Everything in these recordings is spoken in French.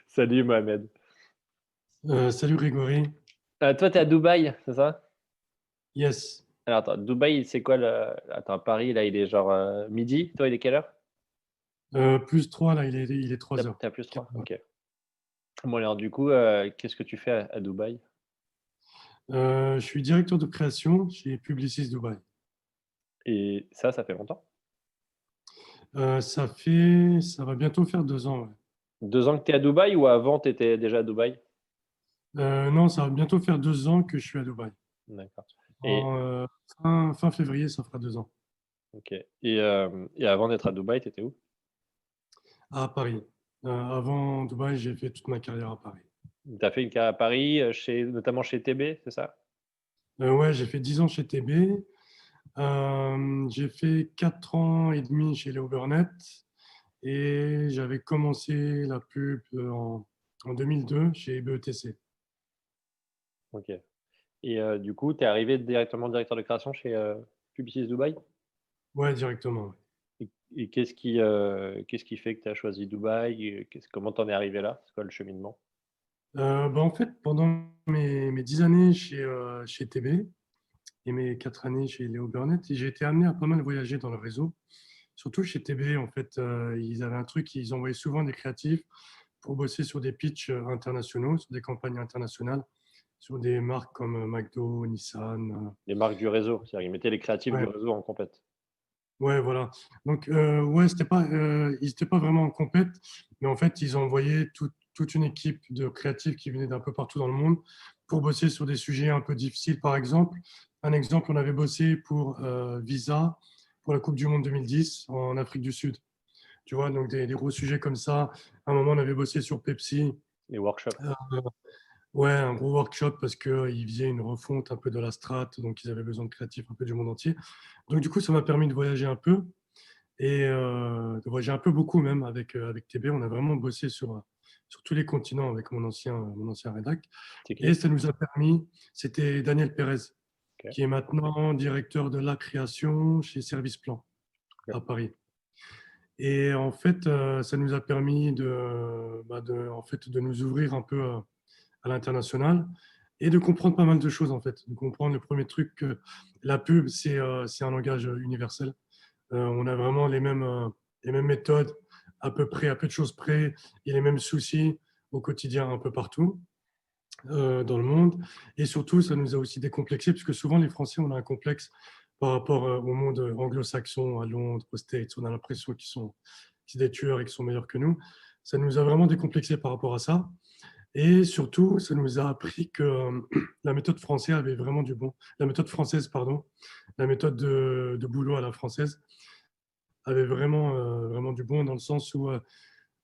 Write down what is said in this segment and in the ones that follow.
Salut Mohamed. Salut Grégory. Toi, tu es à Dubaï, c'est ça? Yes. Alors attends, Dubaï, c'est quoi le attends, Paris, là, il est genre, midi. Toi, il est quelle heure? Plus 3 là, il est Tu 3 heures. es à +3? 4 heures. OK. Bon alors du coup, qu'est-ce que tu fais à Dubaï? Je suis directeur de création chez Publicis Dubaï. Et ça fait longtemps? Ça va bientôt faire 2 ans. Ouais. 2 ans que tu es à Dubaï ou avant tu étais déjà à Dubaï? Non, ça va bientôt faire 2 ans que je suis à Dubaï. D'accord. Et En, fin février, ça fera 2 ans. OK. Et avant d'être à Dubaï, tu étais où? À Paris. Avant Dubaï, j'ai fait toute ma carrière à Paris. Tu as fait une carrière à Paris, notamment chez TB, c'est ça? Ouais, j'ai fait 10 ans chez TB. J'ai fait 4 ans et demi chez Léo Burnett. Et j'avais commencé la pub en 2002 chez BETC. OK. Et du coup, tu es arrivé directement directeur de création chez, Publicis Dubaï? Ouais, directement. Ouais. Et qu'est-ce qui fait que tu as choisi Dubaï? Et comment tu en es arrivé là? C'est quoi le cheminement? En fait, pendant mes 10 années chez TB et mes 4 années chez Léo Burnett, j'ai été amené à pas mal voyager dans le réseau. Surtout chez TB, en fait, ils avaient un truc, ils envoyaient souvent des créatifs pour bosser sur des pitchs internationaux, sur des campagnes internationales, sur des marques comme McDo, Nissan. Les marques du réseau, c'est-à-dire ils mettaient les créatifs du Ouais, réseau en compète. ouais, voilà. Donc, ouais, ils n'étaient pas vraiment en compète, mais en fait, ils ont envoyé toute une équipe de créatifs qui venaient d'un peu partout dans le monde pour bosser sur des sujets un peu difficiles. Par exemple, un exemple, on avait bossé pour Visa pour la Coupe du Monde 2010 en Afrique du Sud. Tu vois, donc des gros sujets comme ça. À un moment, on avait bossé sur Pepsi. Les workshops. Euh, ouais, un gros workshop parce qu'ils faisaient une refonte un peu de la strat, donc ils avaient besoin de créatifs un peu du monde entier. Donc, du coup, ça m'a permis de voyager un peu et de voyager un peu beaucoup même avec TB. On a vraiment bossé sur tous les continents avec mon ancien rédac. C'est Et qui? ça nous a permis, c'était Daniel Pérez, OK, qui est maintenant directeur de la création chez Service Plan OK. à Paris. Et en fait, ça nous a permis en fait, de nous ouvrir un peu à l'international et de comprendre pas mal de choses, en fait. De comprendre le premier truc que la pub, c'est un langage universel. On a vraiment les mêmes méthodes, à peu près, à peu de choses près, et les mêmes soucis au quotidien un peu partout dans le monde. Et surtout, ça nous a aussi décomplexé, puisque souvent, les Français, on a un complexe par rapport au monde anglo-saxon, à Londres, aux States. On a l'impression qu'ils sont des tueurs et qu'ils sont meilleurs que nous. Ça nous a vraiment décomplexé par rapport à ça. Et surtout, ça nous a appris que la méthode française avait vraiment du bon. La méthode française, pardon, la méthode de boulot à la française avait vraiment du bon dans le sens où,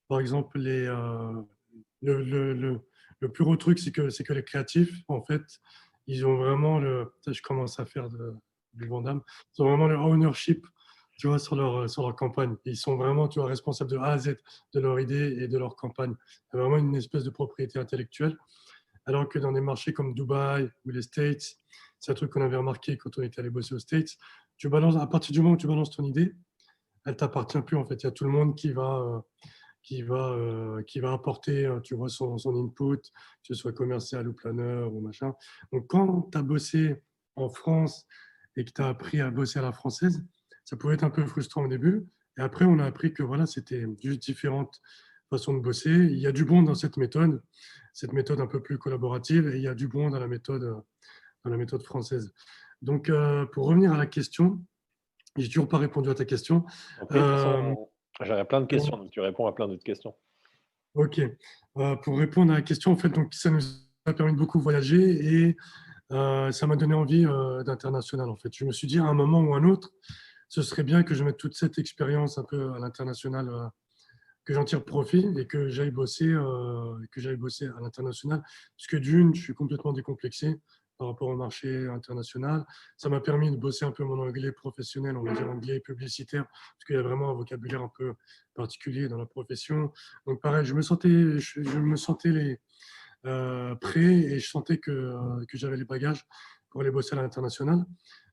par exemple, le, le plus gros truc, c'est que les créatifs, en fait, ils ont vraiment je commence à faire du Vandame, ils ont vraiment le ownership, tu vois, sur leur campagne. Ils sont vraiment, tu vois, responsables de A à Z de leur idée et de leur campagne. Il y a vraiment une espèce de propriété intellectuelle. Alors que dans des marchés comme Dubaï ou les States, c'est un truc qu'on avait remarqué quand on était allé bosser aux States. À partir du moment où tu balances ton idée, elle t'appartient plus en fait. Il y a tout le monde qui va apporter, tu vois, son input, que ce soit commercial ou planeur ou machin. Donc quand tu as bossé en France et que tu as appris à bosser à la française, ça pouvait être un peu frustrant au début. Et après, on a appris que voilà, c'était juste différentes façons de bosser. Il y a du bon dans cette méthode un peu plus collaborative, et il y a du bon dans la méthode française. Donc, pour revenir à la question, j'ai toujours pas répondu à ta question. OK, de toute Euh, façon, j'aurais plein de pour- questions, donc tu réponds à plein d'autres questions. ok. Pour répondre à la question, en fait, donc ça nous a permis de beaucoup voyager et ça m'a donné envie d'international. En fait, je me suis dit à un moment ou à un autre, ce serait bien que je mette toute cette expérience un peu à l'international, que j'en tire profit et que j'aille bosser à l'international. Parce que d'une, je suis complètement décomplexé par rapport au marché international. Ça m'a permis de bosser un peu mon anglais professionnel, on va dire anglais publicitaire, parce qu'il y a vraiment un vocabulaire un peu particulier dans la profession. Donc pareil, je me sentais prêt et je sentais que j'avais les bagages pour aller bosser à l'international.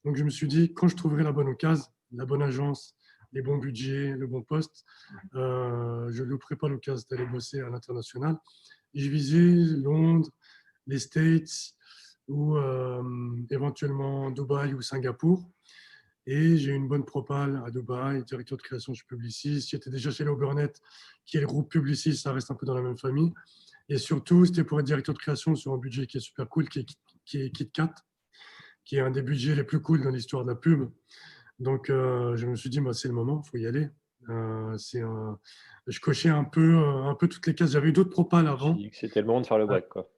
Donc je me suis dit, quand je trouverai la bonne occasion, la bonne agence, les bons budgets, le bon poste, je ne louperais pas l'occasion d'aller bosser à l'international. Et je visais Londres, les States ou éventuellement Dubaï ou Singapour. Et j'ai eu une bonne propale à Dubaï, directeur de création chez Publicis. J'étais déjà chez l'Obernet, qui est le groupe Publicis, ça reste un peu dans la même famille. Et surtout, c'était pour être directeur de création sur un budget qui est super cool, qui est KitKat, qui est un des budgets les plus cool dans l'histoire de la pub. Donc, je me suis dit, bah, c'est le moment, il faut y aller. Je cochais un peu toutes les cases. J'avais eu d'autres propales Tu avant. dis que c'était le moment de faire le break, quoi.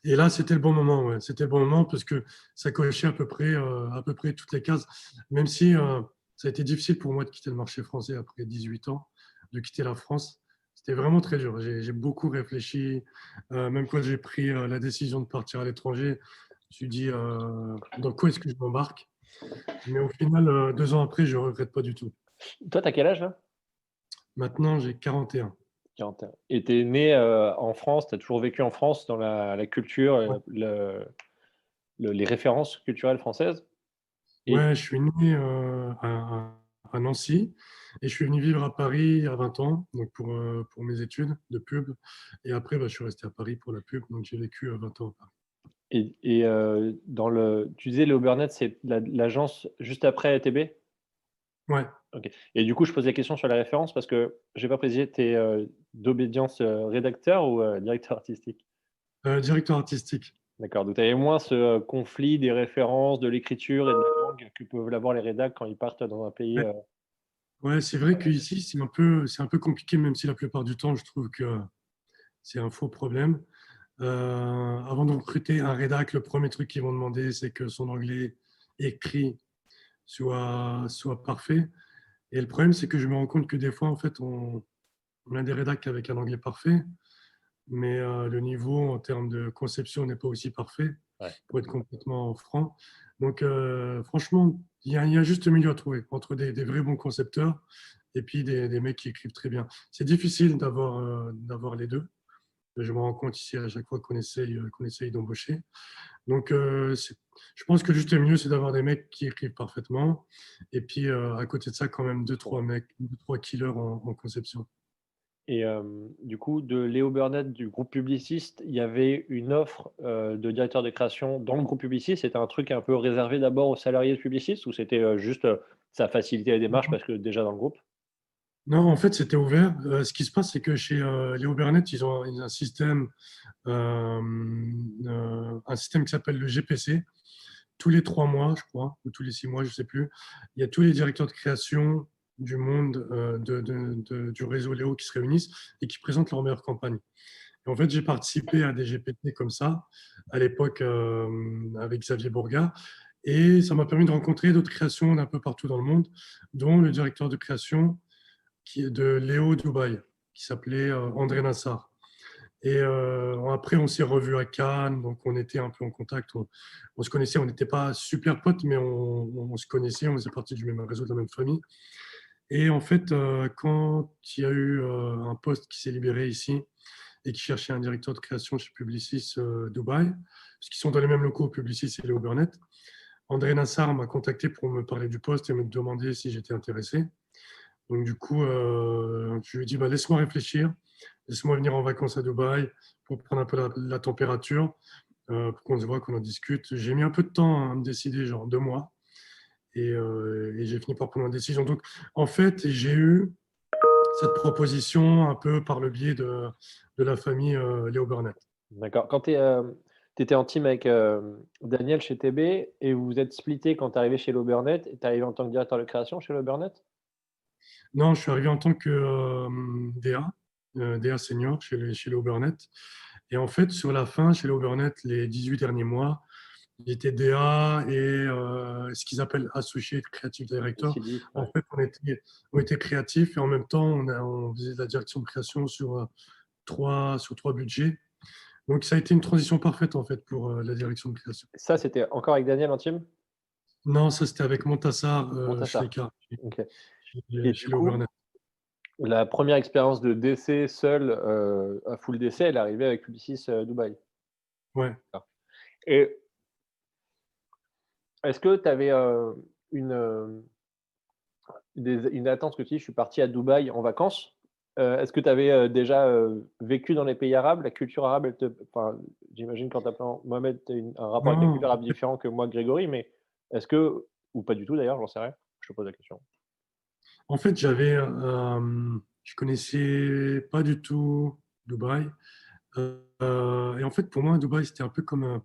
Et là, c'était le bon moment. Ouais. C'était le bon moment parce que ça cochait à peu près toutes les cases. Même si ça a été difficile pour moi de quitter le marché français après 18 ans, de quitter la France. C'était vraiment très dur. J'ai beaucoup réfléchi. Même quand j'ai pris la décision de partir à l'étranger, je me suis dit dans quoi est-ce que je m'embarque. Mais au final, 2 ans après, je ne regrette pas du tout. Toi, tu as quel âge, là? Maintenant, j'ai 41. 41. Et tu es né, en France, tu as toujours vécu en France dans la culture, Ouais. les références culturelles françaises? Et Ouais, je suis né à Nancy et je suis venu vivre à Paris à 20 ans donc pour mes études de pub. Et après, bah, je suis resté à Paris pour la pub. Donc, j'ai vécu 20 ans à Paris. dans le tu disais le Obernet, c'est l'agence juste après TB? Ouais, OK. Et du coup, je pose la question sur la référence parce que j'ai pas précisé, tu es, d'obédience, rédacteur ou, directeur artistique? directeur artistique. D'accord, donc tu avais moins ce, conflit des références, de l'écriture et de la langue que peuvent l'avoir les rédacs quand ils partent dans un pays, Ouais, ouais, c'est vrai qu'ici, c'est un peu compliqué, même si la plupart du temps, je trouve que c'est un faux problème. Avant de recruter un rédac, le premier truc qu'ils vont demander, c'est que son anglais écrit soit parfait. Et le problème, c'est que je me rends compte que des fois, en fait, on a des rédacs avec un anglais parfait, mais le niveau en termes de conception n'est pas aussi parfait, ouais. pour être complètement franc. Donc, franchement, il y a juste le milieu à trouver entre des vrais bons concepteurs et puis des mecs qui écrivent très bien. C'est difficile d'avoir les deux. Je me rends compte ici à chaque fois qu'on essaye d'embaucher. Donc, je pense que juste le mieux, c'est d'avoir des mecs qui écrivent parfaitement. Et puis, à côté de ça, quand même, deux, trois mecs, deux, trois killers en conception. Et du coup, de Léo Burnett du groupe Publicis, il y avait une offre, de directeur de création dans le groupe Publicis? C'était un truc un peu réservé d'abord aux salariés de Publicis ou c'était, juste, ça facilitait la démarche parce que déjà dans le groupe? Non, en fait, c'était ouvert. Ce qui se passe, c'est que chez Léo Burnett, ils ont euh, un système qui s'appelle le GPC. Tous les 3 mois, je crois, ou tous les 6 mois, je ne sais plus, il y a tous les directeurs de création du monde du réseau Léo qui se réunissent et qui présentent leur meilleure campagne. Et en fait, j'ai participé à des GPT comme ça, à l'époque avec Xavier Bourga, et ça m'a permis de rencontrer d'autres créations d'un peu partout dans le monde, dont le directeur de création qui est de Léo Dubaï, qui s'appelait André Nassar. Et après, on s'est revus à Cannes, donc on était un peu en contact. On se connaissait, on n'était pas super potes, mais on se connaissait, on faisait partie du même réseau, de la même famille. Et en fait, quand il y a eu un poste qui s'est libéré ici et qui cherchait un directeur de création chez Publicis Dubaï, parce qu'ils sont dans les mêmes locaux, Publicis et Léo Burnett, André Nassar m'a contacté pour me parler du poste et me demander si j'étais intéressé. Donc du coup, je lui ai dit, bah, laisse-moi réfléchir, laisse-moi venir en vacances à Dubaï pour prendre un peu la température, pour qu'on se voit, qu'on en discute. J'ai mis un peu de temps à me décider, genre 2 mois, et j'ai fini par prendre une décision. Donc en fait, j'ai eu cette proposition un peu par le biais de la famille Léo Burnett. D'accord. Quand tu étais en team avec, Daniel chez TB et vous vous êtes splittés quand tu es arrivé chez Burnett et tu es arrivé en tant que directeur de création chez Burnett? Non, je suis arrivé en tant que DA, DA senior chez Léo Burnett. Et en fait, sur la fin, chez Léo Burnett, les 18 derniers mois, j'étais DA et ce qu'ils appellent Associate Creative Director. Décidif, En ouais. fait, on était créatifs et en même temps, on faisait de la direction de création sur trois budgets. Donc, ça a été une transition parfaite en fait pour la direction de création. Ça, c'était encore avec Daniel en team? Non, ça c'était avec Montassar Montassar. Schleicher, OK. Et chez du Léo coup, Burnett. la première expérience de DC seul, à full DC, elle est arrivée avec Publicis, Dubaï? Ouais. D'accord. Et est-ce que tu avais, une, une attente que tu dis: «Je suis parti à Dubaï en vacances». Est-ce que tu avais, déjà, vécu dans les pays arabes? La culture arabe, elle te enfin, j'imagine qu'en t'appelant Mohamed, tu as un rapport avec la Non, culture arabe différent que moi, Grégory, mais est-ce que ou pas du tout d'ailleurs, j'en sais rien, je te pose la question. en fait, je connaissais pas du tout Dubaï. Et en fait, pour moi, Dubaï, c'était un peu comme,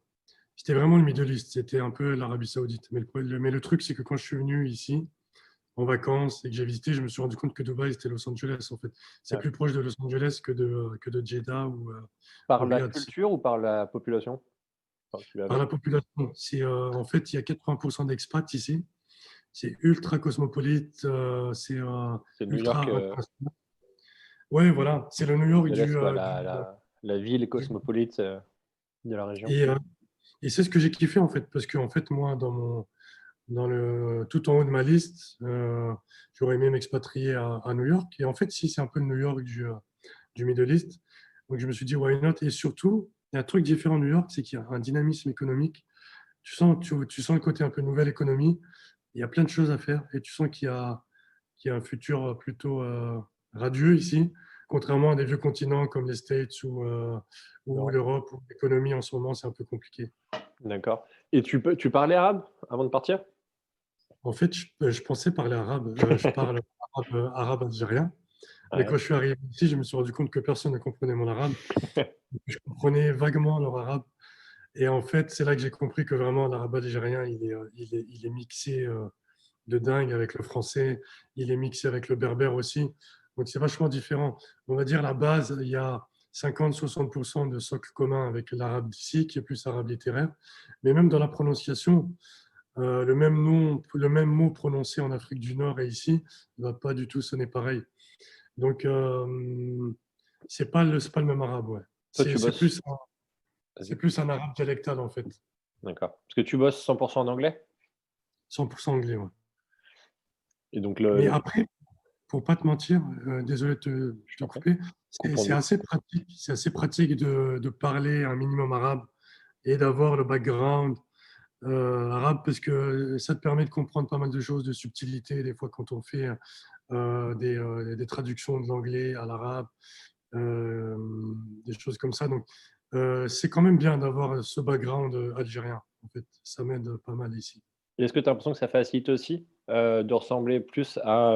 c'était vraiment le Middle East, c'était un peu l'Arabie Saoudite. Mais le truc, c'est que quand je suis venu ici en vacances et que j'ai visité, je me suis rendu compte que Dubaï, c'était Los Angeles, en fait. C'est Ouais. plus proche de Los Angeles que de Jeddah ou Par la Riyad. culture ou par la population? Enfin, tu Par l'avais? la population, en fait, il y a 80% d'expats ici. C'est ultra cosmopolite, c'est C'est New York, ultra international. Ouais, voilà, c'est le New Los York Angeles, quoi, la ville du- cosmopolite, de la région. et, euh, et c'est ce que j'ai kiffé en fait, parce que en fait, moi, tout en haut de ma liste, j'aurais aimé m'expatrier à New York. Et en fait, si c'est un peu le New York du Middle East, donc je me suis dit why not. Et surtout, il y a un truc différent à New York, c'est qu'il y a un dynamisme économique. Tu sens le côté un peu nouvelle économie. Il y a plein de choses à faire et tu sens qu'il y a un futur plutôt radieux ici, contrairement à des vieux continents comme les States ou L'Europe. l'Europe, où l'économie en ce moment c'est un peu compliqué. D'accord, et tu parlais arabe avant de partir? En fait, je pensais parler arabe. Je parle arabe algérien, mais Ouais. quand je suis arrivé ici, je me suis rendu compte que personne ne comprenait mon arabe. Je comprenais vaguement leur arabe. Et en fait, c'est là que j'ai compris que vraiment l'arabe algérien, il est mixé de dingue avec le français. Il est mixé avec le berbère aussi. Donc c'est vachement différent. On va dire la base, il y a 50-60% de socle commun avec l'arabe d'ici, qui est plus arabe littéraire. Mais même dans la prononciation, le même mot prononcé en Afrique du Nord et ici ne va pas du tout sonner pareil. Donc c'est pas le même arabe, ouais. Toi, C'est tu c'est bosses plus, c'est vas-y. plus un arabe dialectal en fait. D'accord. Parce que tu bosses 100 en anglais? 100% anglais, ouais. Et donc Mais le après, pour pas te mentir, désolé de te, je te t'en prie, couper, c'est coupons c'est douce. assez pratique. C'est assez pratique de parler un minimum arabe et d'avoir le background arabe parce que ça te permet de comprendre pas mal de choses, de subtilités, des fois quand on fait des traductions de l'anglais à l'arabe, euh, des choses comme ça. Donc, c'est quand même bien d'avoir ce background algérien. En fait, ça m'aide pas mal ici. Et est-ce que tu as l'impression que ça facilite aussi, de ressembler plus à,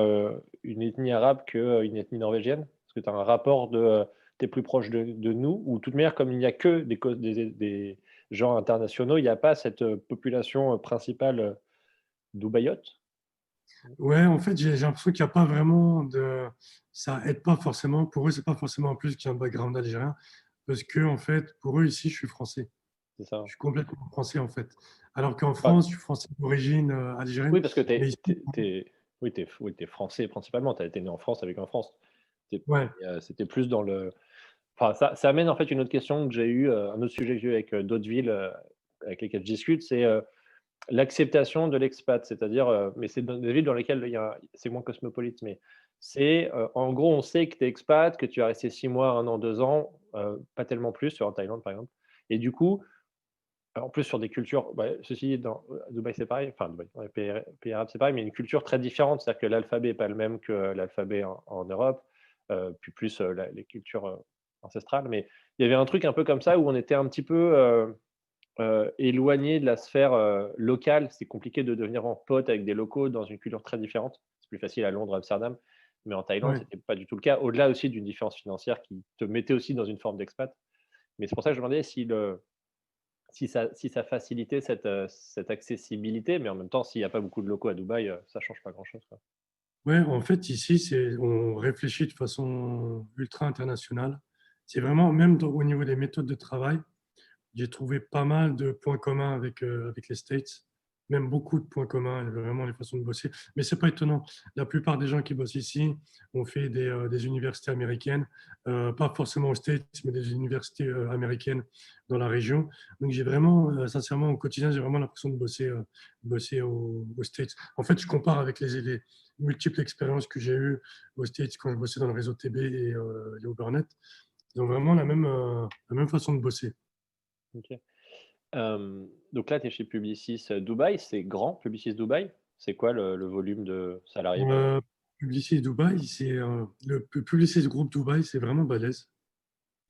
une ethnie arabe qu'une ethnie norvégienne? Est-ce que tu as un rapport de, tu es plus proche de nous ou de toute manière comme il n'y a que des gens internationaux, il n'y a pas cette, population, principale, dubaïote? Ouais, en fait, j'ai l'impression qu'il n'y a pas vraiment de. Ça aide pas forcément. Pour eux, c'est pas forcément en plus qu'il y a un background algérien. Parce que, en fait, pour eux, ici, je suis français. C'est ça? Je suis complètement français, en fait. Alors qu'en Enfin, France, je suis français d'origine algérienne. oui, parce que Mais ici, oui, tu es français principalement, tu as été né en France, tu as vécu en France. Tu ouais, c'était plus dans le enfin, ça amène en fait une autre question que j'ai eue, un autre sujet que j'ai eu avec, d'autres villes, avec lesquelles je discute, c'est, l'acceptation de l'expat. C'est-à-dire, mais c'est dans des villes dans lesquelles il y a c'est moins cosmopolite, mais c'est, en gros, on sait que tu es expat, que tu vas rester 6 mois, 1 an, 2 ans, pas tellement plus, sur en Thaïlande, par exemple et du coup, en plus sur des cultures bah, ceci dit, à Dubaï, c'est pareil, enfin Dubaï, dans les pays arabes, c'est pareil, mais une culture très différente. C'est-à-dire que l'alphabet est pas le même que l'alphabet en Europe, puis plus, les cultures, ancestrales. Mais il y avait un truc un peu comme ça où on était un petit peu, éloigné de la sphère, locale. C'est compliqué de devenir en pote avec des locaux dans une culture très différente. C'est plus facile à Londres, Amsterdam, mais en Thaïlande, ouais. c'était pas du tout le cas. Au-delà aussi d'une différence financière qui te mettait aussi dans une forme d'expat. Mais c'est pour ça que je me demandais si ça facilitait cette accessibilité, mais en même temps, s'il y a pas beaucoup de locaux à Dubaï, ça change pas grand-chose, quoi. Ouais, en fait, ici, on réfléchit de façon ultra internationale. C'est vraiment, même au niveau des méthodes de travail, j'ai trouvé pas mal de points communs avec les States, même beaucoup de points communs, vraiment les façons de bosser. Mais c'est pas étonnant. La plupart des gens qui bossent ici ont fait des universités américaines, pas forcément aux States, mais des universités américaines dans la région. Donc j'ai vraiment, sincèrement, au quotidien, j'ai vraiment l'impression de bosser aux States. En fait, je compare avec les multiples expériences que j'ai eues aux States quand je bossais dans le réseau TB et Léo Burnett. Ils ont vraiment la même façon de bosser. OK. Donc là, tu es chez Publicis, Dubaï, c'est grand, Publicis Dubaï? C'est quoi le volume de salariés par Euh, Publicis Dubaï, le Publicis Groupe Dubaï, c'est vraiment balèze.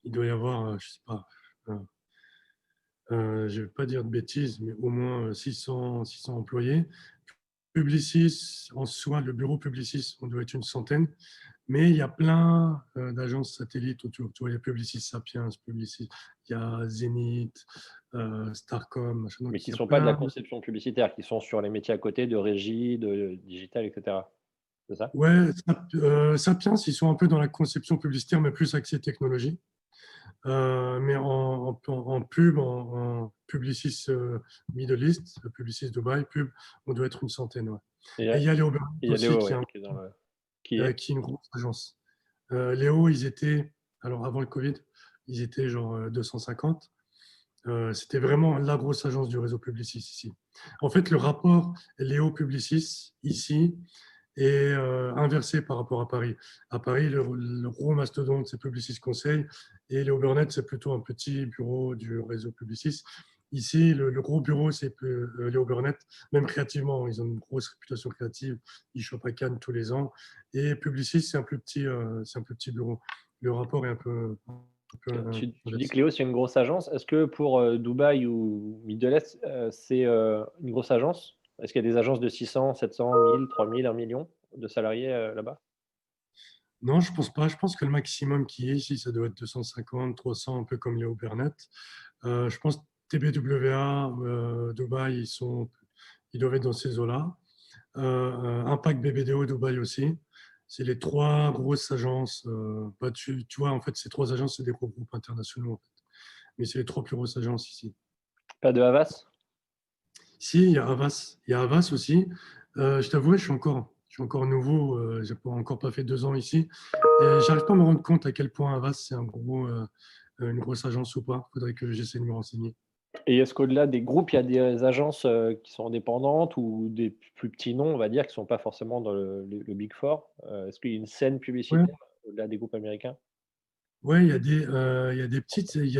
Il doit y avoir, je sais pas, euh, je ne vais pas dire de bêtises, mais au moins 600 employés. Publicis, en soi, le bureau Publicis, on doit être une centaine, mais il y a plein d'agences satellites autour. Tu vois, il y a Publicis Sapiens, Publicis, il y a Zenith, Starcom, machin. mais Donc qui il y a sont pas de la plein. conception publicitaire, qui sont sur les métiers à côté de régie, de digital, et cetera. C'est ça? Ouais, Sapiens, ils sont un peu dans la conception publicitaire, mais plus axés technologie. Mais en pub, en Publicis Middle East, Publicis Dubaï, pub, on doit être une centaine. Ouais. Et Et il y a Léo il Burnett y a aussi, Léo, oui, qui est dans le qui est? qui est une grosse agence. Léo, ils étaient, alors avant le Covid, ils étaient genre 250. C'était vraiment la grosse agence du réseau Publicis ici. En fait, le rapport Léo Publicis ici est inversé par rapport à Paris. À Paris, le gros mastodonte, c'est Publicis Conseil, et Léo Burnett, c'est plutôt un petit bureau du réseau Publicis. Ici, le gros bureau, c'est Léo Burnett, même créativement, ils ont une grosse réputation créative, ils chopent à Cannes tous les ans, et Publicis, c'est un plus petit bureau. Le rapport est un peu Tu dis inversé. que Léo, c'est une grosse agence. Est-ce que pour, Dubaï ou Middle East, c'est, une grosse agence? Est-ce qu'il y a des agences de 600, 700, 1000, 3000, 1 million de salariés, là-bas? Non, je pense pas. Je pense que le maximum qui est ici, ça doit être 250, 300, un peu comme Léo Burnett. Je pense que TBWA, Dubaï, ils doivent être dans ces eaux-là. Impact BBDO, Dubaï aussi. C'est les trois grosses agences. Bah, tu vois, en fait, ces trois agences, c'est des gros groupes internationaux, en fait. Mais c'est les trois plus grosses agences ici. Pas de Havas? Si, il y a Havas. Il y a Havas aussi. Je t'avoue, je suis encore nouveau. J'ai encore pas fait 2 ans ici. Et j'arrive pas à me rendre compte à quel point Havas, c'est une grosse agence ou pas. Il faudrait que j'essaie de me renseigner. Et est-ce qu'au-delà des groupes, il y a des agences, qui sont indépendantes ou des plus petits noms, on va dire, qui ne sont pas forcément dans le Big Four? Est-ce qu'il y a une scène Ouais, publicitaire au-delà des groupes américains? ouais, il y a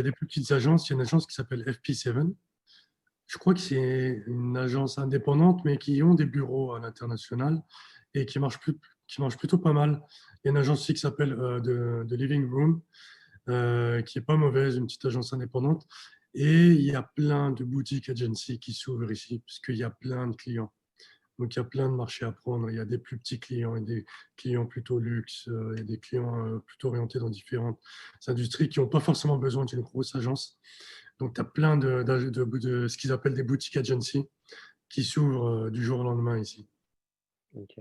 des plus petites agences. Il y a une agence qui s'appelle FP7. Je crois que c'est une agence indépendante, mais qui ont des bureaux à l'international et qui marche plutôt pas mal. Il y a une agence aussi qui s'appelle The Living Room, qui est pas mauvaise, une petite agence indépendante. Et il y a plein de boutiques agencies qui s'ouvrent ici, puisqu'il y a plein de clients. Donc il y a plein de marchés à prendre. Il y a des plus petits clients et des clients plutôt luxe, et des clients plutôt orientés dans différentes industries qui n'ont pas forcément besoin d'une grosse agence. Donc tu as plein de ce qu'ils appellent des boutiques agencies qui s'ouvrent du jour au lendemain ici. OK.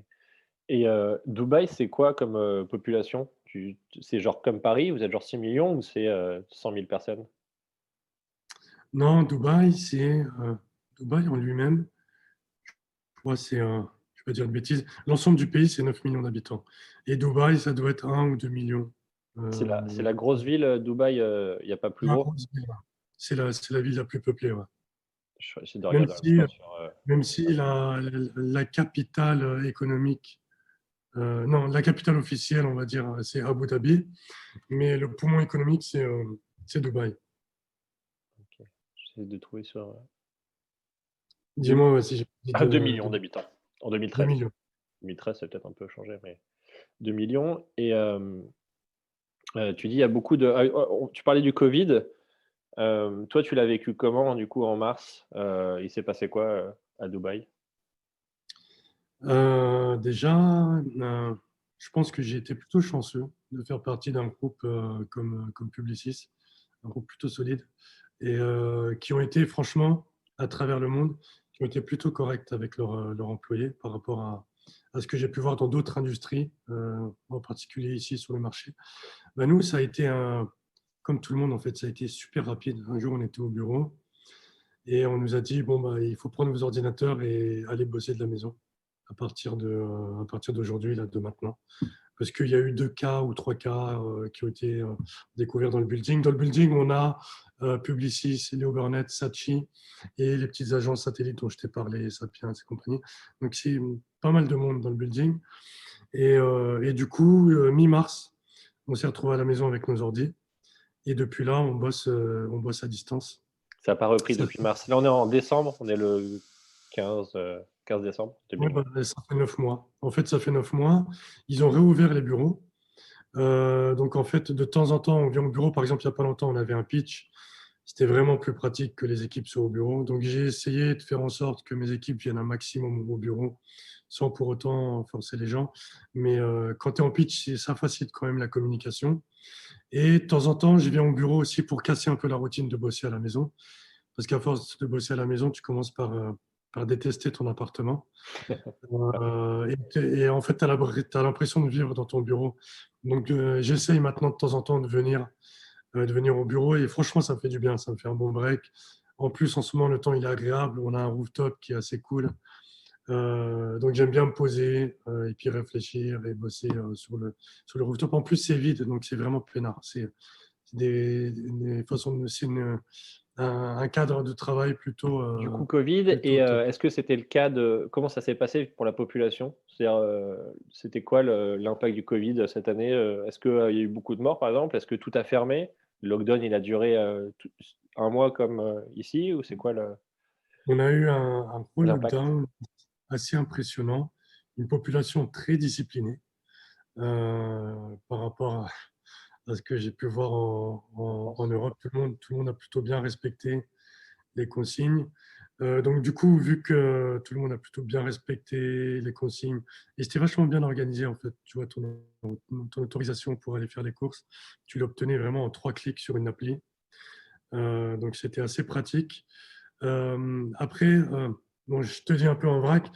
Et Dubaï, c'est quoi comme, population? C'est genre comme Paris, vous êtes genre 6 millions ou c'est, 100 000 personnes? Non, Dubaï en lui-même, je crois c'est je vais pas dire de bêtises, l'ensemble du pays c'est 9 millions d'habitants. Et Dubaï, ça doit être 1 ou 2 millions. C'est la grosse ville, Dubaï, il y a pas plus La gros? grosse ville, ouais. C'est la ville la plus peuplée, ouais. Je vais essayer de Même regarder en même si, temps sur, même si la capitale économique, non, la capitale officielle, on va dire, c'est Abu Dhabi, mais le poumon économique, c'est Dubaï. OK. J'essaie de trouver sur, deux Dis-moi ouais, si j'ai dit 2 millions d'habitants en 2 2013. millions. 2013, ça a peut-être un peu changé, mais 2 millions. Et tu dis il y a beaucoup de tu parlais du Covid. Toi, tu l'as vécu comment, du coup, en mars? Il s'est passé quoi, à Dubaï? Déjà, je pense que j'ai été plutôt chanceux de faire partie d'un groupe comme Publicis, un groupe plutôt solide, et qui ont été, franchement, à travers le monde, qui ont été plutôt corrects avec leurs employés par rapport à ce que j'ai pu voir dans d'autres industries, en particulier ici sur le marché. Ben, nous, comme tout le monde, en fait, ça a été super rapide. Un jour, on était au bureau et on nous a dit, bon, bah, il faut prendre vos ordinateurs et aller bosser de la maison à partir d'aujourd'hui, là, de maintenant. Parce qu'il y a eu 2 cas ou 3 cas qui ont été découverts dans le building. Dans le building, on a Publicis, Léo Burnett, Saatchi et les petites agences satellites dont je t'ai parlé, Sapiens et compagnie. Donc, c'est pas mal de monde dans le building. Et du coup, mi-mars, on s'est retrouvés à la maison avec nos ordi. Et depuis là, on bosse à distance. Ça a pas repris Ça- depuis mars. Là, on est en décembre, on est le 15, 15 décembre Ouais, 2020. bah, ça fait 9 mois. En fait, ça fait 9 mois. Ils ont réouvert les bureaux. Donc, en fait, de temps en temps, on vient au bureau. Par exemple, il n'y a pas longtemps, on avait un pitch. C'était vraiment plus pratique que les équipes soient au bureau. Donc, j'ai essayé de faire en sorte que mes équipes viennent un maximum au bureau, sans pour autant forcer les gens. Mais quand tu es en pitch, ça facilite quand même la communication. Et de temps en temps, je viens au bureau aussi pour casser un peu la routine de bosser à la maison. Parce qu'à force de bosser à la maison, tu commences par détester ton appartement. Et en fait, tu as l'impression de vivre dans ton bureau. Donc, j'essaye maintenant de temps en temps de venir au bureau et franchement, ça me fait du bien, ça me fait un bon break. En plus, en ce moment, le temps il est agréable, on a un rooftop qui est assez cool. Donc, j'aime bien me poser et puis réfléchir et bosser sur le rooftop. En plus, c'est vide, donc c'est vraiment peinard. C'est des façons de, c'est un cadre de travail Du coup, Covid plutôt et top. est-ce que c'était le cas de comment ça s'est passé pour la population? C'est-à-dire, c'était quoi l'impact du Covid cette année? Est-ce qu'il y a eu beaucoup de morts, par exemple? Est-ce que tout a fermé? Le lockdown, il a duré, tout 1 mois comme, ici ou c'est quoi On a eu un gros l'impact? lockdown assez impressionnant, une population très disciplinée par rapport à ce que j'ai pu voir En en France? Europe. Tout le monde a plutôt bien respecté les consignes. Donc du coup, vu que tout le monde a plutôt bien respecté les consignes, et c'était vachement bien organisé en fait, tu vois, ton autorisation pour aller faire les courses, tu l'obtenais vraiment en 3 clics sur une appli. Donc c'était assez pratique. Après, bon, je te dis un peu en vrac,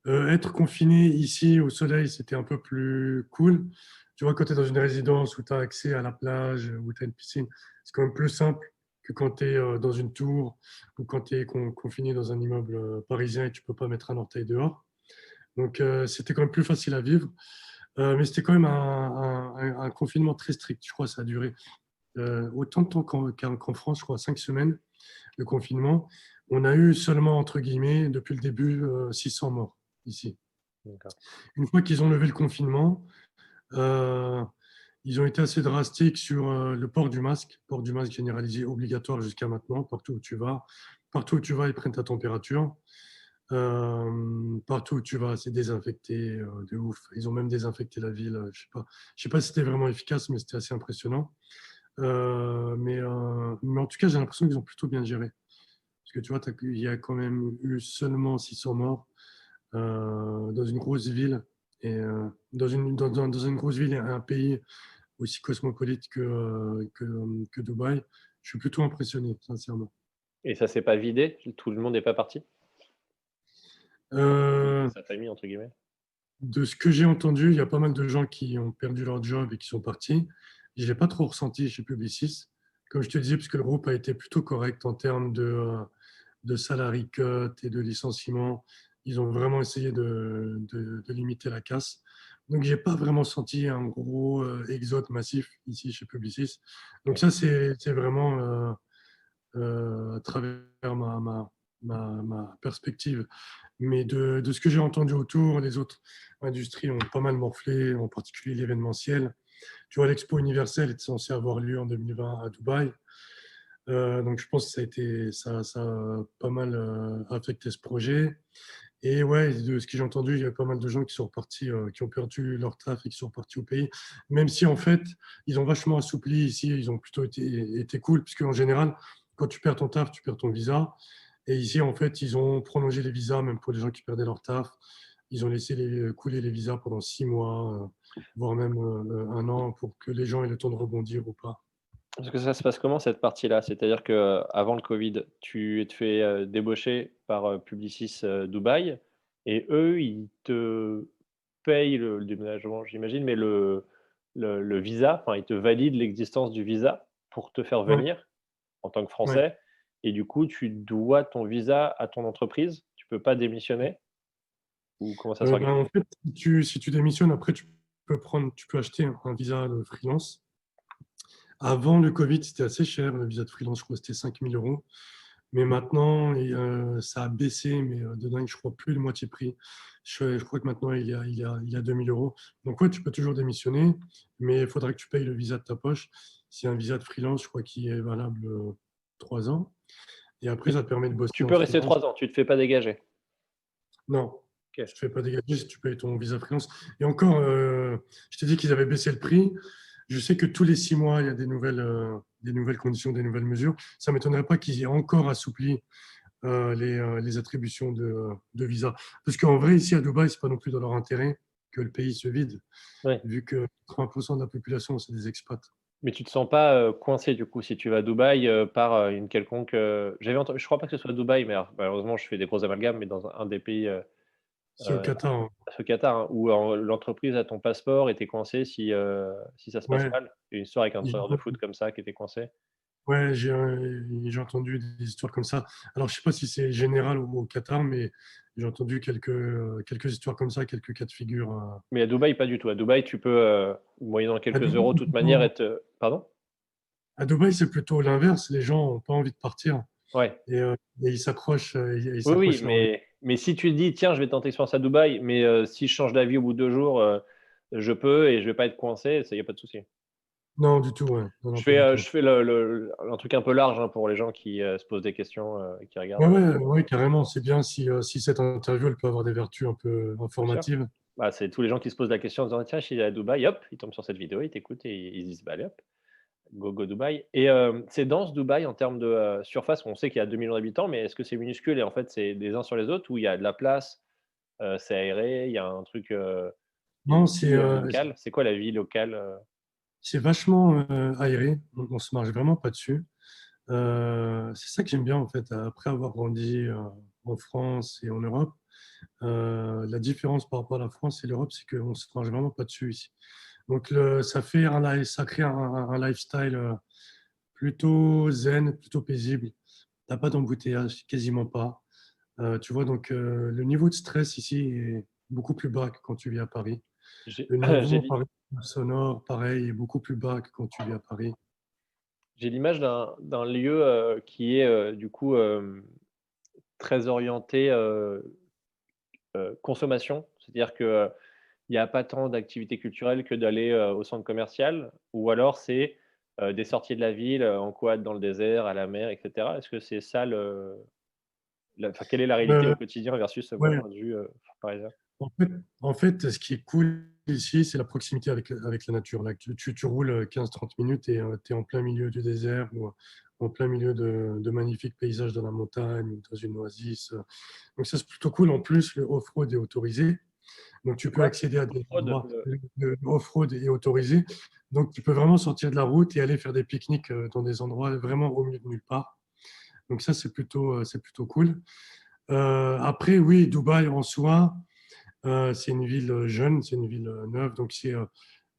être confiné ici au soleil, c'était un peu plus cool. Tu vois, quand tu es dans une résidence où tu as accès à la plage, où tu as une piscine, c'est quand même plus simple que quand tu es dans une tour ou quand tu es confiné dans un immeuble parisien et tu peux pas mettre un orteil dehors. Donc, c'était quand même plus facile à vivre. Mais c'était quand même un confinement très strict. Je crois que ça a duré autant de temps qu'en France, je crois, 5 semaines de confinement. On a eu seulement, entre guillemets, depuis le début, 600 morts ici. D'accord. Une fois qu'ils ont levé le confinement, euh, ils ont été assez drastiques sur le port du masque généralisé obligatoire jusqu'à maintenant, partout où tu vas. Partout où tu vas, ils prennent ta température. Partout où tu vas, c'est désinfecté de ouf. Ils ont même désinfecté la ville. Je sais pas si c'était vraiment efficace, mais c'était assez impressionnant. Mais en tout cas, j'ai l'impression qu'ils ont plutôt bien géré. Parce que tu vois, il y a quand même eu seulement 600 morts dans une grosse ville et dans une grosse ville et un pays aussi cosmopolite que Dubaï. Je suis plutôt impressionné, sincèrement. Et ça s'est pas vidé? Tout le monde n'est pas parti? Et Euh, sa famille entre guillemets? de ce que j'ai entendu, il y a pas mal de gens qui ont perdu leur job et qui sont partis. Je l'ai pas trop ressenti chez Publicis. Comme je te disais, parce que le groupe a été plutôt correct en termes de salary cut et de licenciement. Ils ont vraiment essayé de limiter la casse. Donc, j'ai pas vraiment senti un gros exode massif ici chez Publicis. Donc, ça, OK. c'est vraiment à travers ma perspective. Mais de ce que j'ai entendu autour, les autres industries ont pas mal morflé, en particulier l'événementiel. Tu vois, l'Expo universelle était censée avoir lieu en 2020 à Dubaï. Donc, je pense que ça a pas mal affecté ce projet. Et ouais, de ce que j'ai entendu, il y a pas mal de gens qui sont repartis, qui ont perdu leur taf et qui sont repartis au pays. Même si en fait, ils ont vachement assoupli ici, ils ont plutôt été cool, puisque en général, quand tu perds ton taf, tu perds ton visa. Et ici, en fait, ils ont prolongé les visas, même pour les gens qui perdaient leur taf. Ils ont laissé couler les visas pendant 6 mois, voire même un an, pour que les gens aient le temps de rebondir ou pas. Parce que ça se passe comment cette partie-là? C'est-à-dire qu'avant le Covid, tu te fais, débaucher par, Publicis, Dubaï et eux, ils te payent le déménagement, j'imagine, mais le visa, enfin, ils te valident l'existence du visa pour te faire Ouais, venir en tant que ouais. Français et du coup, tu dois ton visa à ton entreprise? Tu peux pas démissionner? Ou comment ça Ben, s'organise? en fait, si tu démissionnes, après, tu peux acheter un visa de freelance. Avant le Covid, c'était assez cher, le visa de freelance, je crois que c'était 5 000 euros. Mais maintenant, ça a baissé, mais de dingue, je crois plus de moitié prix. Je crois que maintenant, il y a 2 000 euros. Donc, ouais, tu peux toujours démissionner, mais il faudra que tu payes le visa de ta poche. C'est un visa de freelance, je crois, qui est valable 3 ans. Et après, Tu ça te permet de bosser tu en peux rester freelance. 3 ans, tu te fais pas dégager? Non, Ok. tu ne te fais pas dégager si tu payes ton visa freelance. Et encore, je t'ai dit qu'ils avaient baissé le prix. Je sais que tous les 6 mois, il y a des nouvelles conditions, des nouvelles mesures. Ça ne m'étonnerait pas qu'ils aient encore assoupli les attributions de visa. Parce qu'en vrai, ici à Dubaï, ce n'est pas non plus dans leur intérêt que le pays se vide, Ouais. vu que 80% de la population, c'est des expats. Mais tu te sens pas, coincé du coup si tu vas à Dubaï, par, une quelconque, je crois pas que ce soit Dubaï, mais alors malheureusement je fais des gros amalgames, mais dans un des pays, C'est au Qatar, hein. ce Qatar, hein, où l'entreprise a ton passeport et tu es coincé si ça se passe Ouais, mal. Il y a une histoire avec un j'ai entraîneur de foot comme ça qui était coincé. ouais, j'ai entendu des histoires comme ça. Alors, je ne sais pas si c'est général au Qatar, mais j'ai entendu quelques histoires comme ça, quelques cas de figure. Mais à Dubaï, pas du tout. À Dubaï, tu peux, moyennant À quelques Dubaï, euros, de toute manière être, pardon? à Dubaï, c'est plutôt l'inverse. Les gens n'ont pas envie de partir Ouais. et ils s'accrochent, ils Oui, oui, s'accrochent leur vie. mais si tu te dis: «Tiens, je vais tenter l'expérience à Dubaï, mais si je change d'avis au bout de 2 jours, je peux et je vais pas être coincé», ça, il y a pas de souci. Non, du tout, ouais. Non, non, pas du tout. Je fais le un truc un peu large, hein, pour les gens qui, se posent des questions, et qui Ouais, regardent. ouais, ouais, carrément. C'est bien si cette interview, elle peut avoir des vertus un peu Bien sûr. informatives. Bah, c'est tous les gens qui se posent la question en disant: «Tiens, je suis allé à Dubaï», hop, ils tombent sur cette vidéo, ils t'écoutent et ils se disent: «Bah, allez hop, go Dubaï» et c'est dense Dubaï en termes de, surface? On sait qu'il y a 2 millions d'habitants, mais est-ce que c'est minuscule et en fait, c'est des uns sur les autres ou il y a de la place, c'est aéré, il y a un truc, il y a Non, une vie, locale? C'est quoi la vie locale, c'est vachement aéré. On se marche vraiment pas dessus. C'est ça que j'aime bien en fait, après avoir grandi en France et en Europe. La différence par rapport à la France et l'Europe, c'est qu'on ne se marche vraiment pas dessus ici. Donc ça crée un lifestyle plutôt zen, plutôt paisible. T'as pas d'embouteillage, quasiment pas. Tu vois, donc le niveau de stress ici est beaucoup plus bas que quand tu vis à Paris. j'ai Le j'ai niveau l'i sonore, pareil, est beaucoup plus bas que quand tu vis à Paris. j'ai l'image d'un lieu, qui est, du coup, très orienté, consommation. C'est-à-dire que, il y a pas tant d'activités culturelles que d'aller, au centre commercial ou alors c'est, des sorties de la ville, en quad dans le désert, à la mer et cetera. Est-ce que c'est ça quelle est la réalité Euh, au quotidien versus mon ouais, point de vue, parisien? En fait, ce qui est cool ici, c'est la proximité avec la nature. Là, tu roules 15-30 minutes et tu es en plein milieu du désert ou en plein milieu de magnifiques paysages dans la montagne ou dans une oasis. Donc ça, c'est plutôt cool. En plus, le off-road est autorisé. Donc tu Le peux quoi? accéder à des Fraude? endroits. Le off-road est autorisé. Donc tu peux vraiment sortir de la route et aller faire des pique-niques dans des endroits vraiment au milieu de nulle part. Donc ça, c'est plutôt cool. Après, oui, Dubaï en soi, c'est une ville jeune, c'est une ville neuve, donc c'est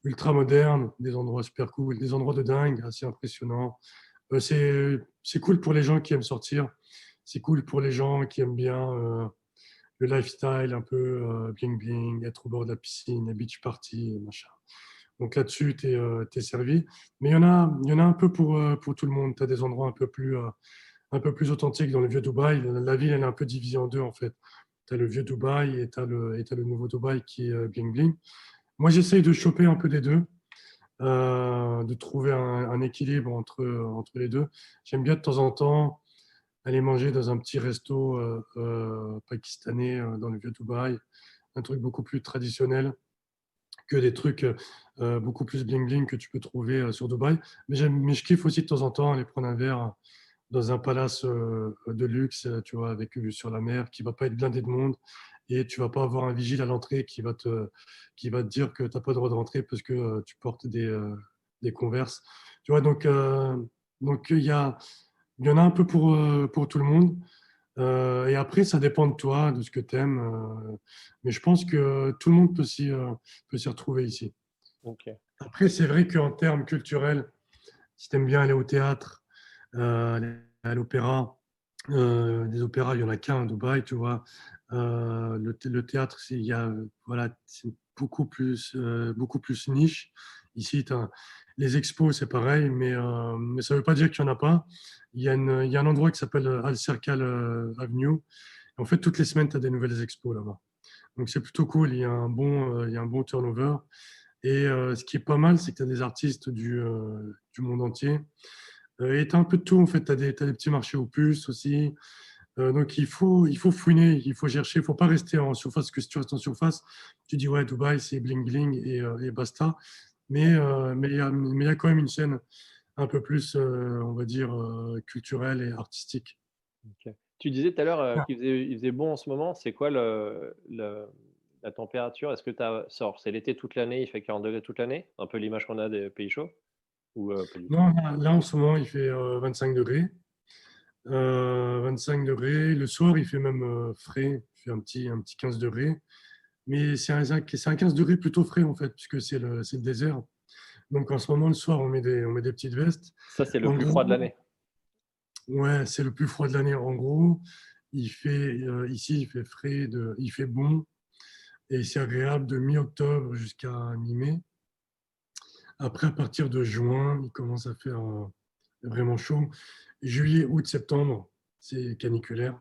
ultra moderne, des endroits super cool, des endroits de dingue, assez impressionnants. C'est cool pour les gens qui aiment sortir, c'est cool pour les gens qui aiment bien le lifestyle un peu bling bling, être au bord de la piscine, les beach party, machin. Donc là-dessus, tu es, servi. Mais il y en a un peu pour tout le monde. Tu as des endroits un peu plus authentiques dans le vieux Dubaï. La ville, elle est un peu divisée en deux, en fait. Tu as le vieux Dubaï et tu as, le nouveau Dubaï qui est bling bling. Moi, j'essaye de choper un peu des deux, de trouver un équilibre entre les deux. J'aime bien de temps en temps aller manger dans un petit resto pakistanais dans le vieux Dubaï, un truc beaucoup plus traditionnel que des trucs beaucoup plus bling bling que tu peux trouver sur Dubaï. Mais je kiffe aussi de temps en temps aller prendre un verre dans un palace de luxe, tu vois, avec vue sur la mer, qui va pas être blindé de monde, et tu vas pas avoir un vigile à l'entrée qui va te dire que tu n'as pas le droit de rentrer parce que tu portes des Converse. Tu vois, donc il y en a un peu pour tout le monde. Et après, ça dépend de toi, de ce que tu aimes. Mais je pense que tout le monde peut s'y retrouver ici. OK. Après, c'est vrai qu'en termes culturels, si tu aimes bien aller au théâtre, aller à l'opéra, des opéras, il y en a qu'un à Dubaï, tu vois. Le théâtre, voilà, c'est beaucoup plus niche. Ici, les expos, c'est pareil, mais ça ne veut pas dire qu'il n'y en a pas. Il y a un endroit qui s'appelle Al Circle Avenue. En fait, toutes les semaines, tu as des nouvelles expos là-bas. Donc, c'est plutôt cool. Il y a un bon turnover. Et ce qui est pas mal, c'est que tu as des artistes du monde entier. Et tu as un peu de tout, en fait. Tu as des petits marchés aux puces aussi. Donc, il faut fouiner, il faut chercher, il ne faut pas rester en surface, parce que si tu restes en surface, tu dis, ouais, Dubaï, c'est bling bling et basta. Mais il y a quand même une scène un peu plus, on va dire, culturelle et artistique. OK. Tu disais tout à l'heure, Ah. il faisait bon en ce moment. C'est quoi la température? Est-ce que tu as c'est l'été toute l'année, il fait 40 degrés toute l'année? Un peu l'image qu'on a des pays chauds ou pas du tout? Non, là, en ce moment, il fait 25 degrés. 25 degrés. Le soir, il fait même frais, il fait un petit 15 degrés. Mais c'est un 15 degrés plutôt frais, en fait, puisque c'est le désert. Donc, en ce moment, le soir, on met des petites vestes. Ça, c'est le En plus froid de gros, l'année? ouais, c'est le plus froid de l'année. En gros, ici, il fait frais, il fait bon et c'est agréable de mi-octobre jusqu'à mi-mai. Après, à partir de juin, il commence à faire vraiment chaud. Juillet, août, septembre, c'est caniculaire.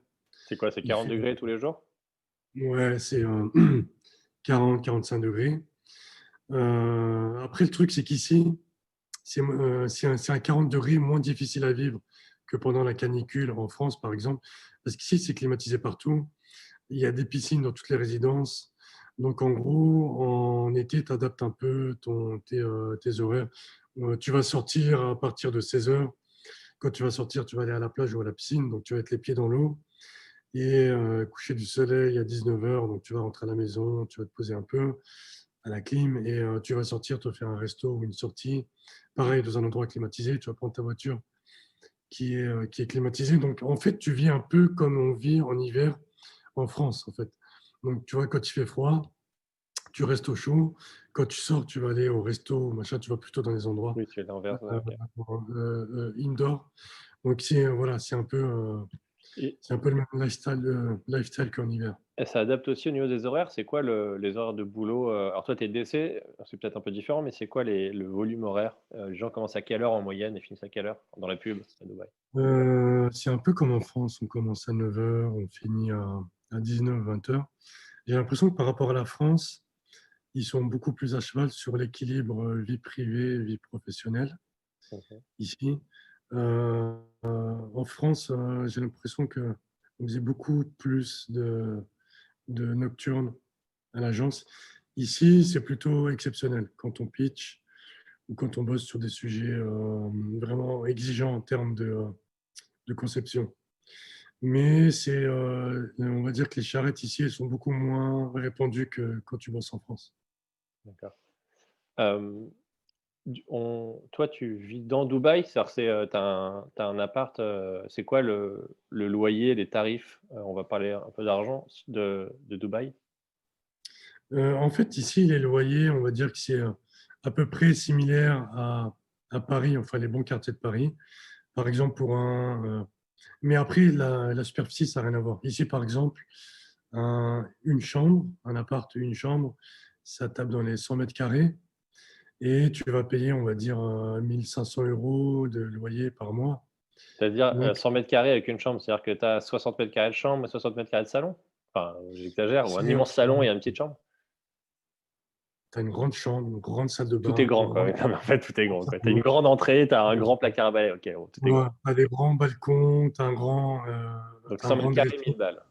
C'est quoi? C'est Il 40 fait, degrés tous les jours? ouais, c'est 40-45 degrés. Après, le truc, c'est qu'ici, c'est un 40 degrés moins difficile à vivre que pendant la canicule en France, par exemple, parce qu'ici, c'est climatisé partout. Il y a des piscines dans toutes les résidences. Donc, en gros, en été, tu adaptes un peu tes horaires. Tu vas sortir à partir de 16 heures. Quand tu vas sortir, tu vas aller à la plage ou à la piscine. Donc, tu vas être les pieds dans l'eau. Et coucher du soleil à 19 heures. Donc, tu vas rentrer à la maison, tu vas te poser un peu à la clim et tu vas sortir, te faire un resto ou une sortie. Pareil, dans un endroit climatisé, tu vas prendre ta voiture qui est climatisée. Donc, en fait, tu vis un peu comme on vit en hiver en France, en fait. Donc, tu vois, quand il fait froid, tu restes au chaud. Quand tu sors, tu vas aller au resto, machin, tu vas plutôt dans les endroits Oui, tu fais l'inverse, ouais, OK. indoor. Donc, voilà, Et c'est un peu le même lifestyle qu'en hiver. ça adapte aussi au niveau des horaires? C'est quoi les horaires de boulot? Alors toi, tu es DC, c'est peut-être un peu différent, mais c'est quoi le volume horaire? Les gens commencent à quelle heure en moyenne et finissent à quelle heure dans la pub à Dubaï? C'est un peu comme en France, on commence à 9 heures, on finit à 19, 20 heures. J'ai l'impression que par rapport à la France, ils sont beaucoup plus à cheval sur l'équilibre vie privée, vie professionnelle OK. ici. En France, j'ai l'impression qu'on faisait beaucoup plus de nocturnes à l'agence. Ici, c'est plutôt exceptionnel quand on pitch ou quand on bosse sur des sujets vraiment exigeants en termes de conception. Mais on va dire que les charrettes ici, elles sont beaucoup moins répandues que quand tu bosses en France. D'accord. Hem, toi, tu vis dans Dubaï? C'est-à-dire tu un appart, c'est quoi le loyer, les tarifs? On va parler un peu d'argent de Dubaï? En fait, ici, les loyers, on va dire que c'est à peu près similaire à Paris, enfin les bons quartiers de Paris. Par exemple, mais après, la superficie, ça n'a rien à voir. Ici, par exemple, une chambre, un appart, une chambre, ça tape dans les 100 mètres carrés et tu vas payer, on va dire, 1 500 € de loyer par mois. C'est-à-dire, Donc, 100 m² avec une chambre, c'est-à-dire que tu as 60 m² de chambre et 60 m² de salon? Enfin, j'exagère, ou un c'est, immense salon et une petite chambre? tu as une grande chambre, une grande salle de Tout est bain, une grand, quoi, grande oui. Non, mais en fait, tout est grand, salle quoi. Tu as de une grande entrée, tu as un bain. grand placard à balai, OK, bon, tout est Ouais, grand. t'as des grands balcons, Donc t'as un 100 grand m², dressing. 1000 balles.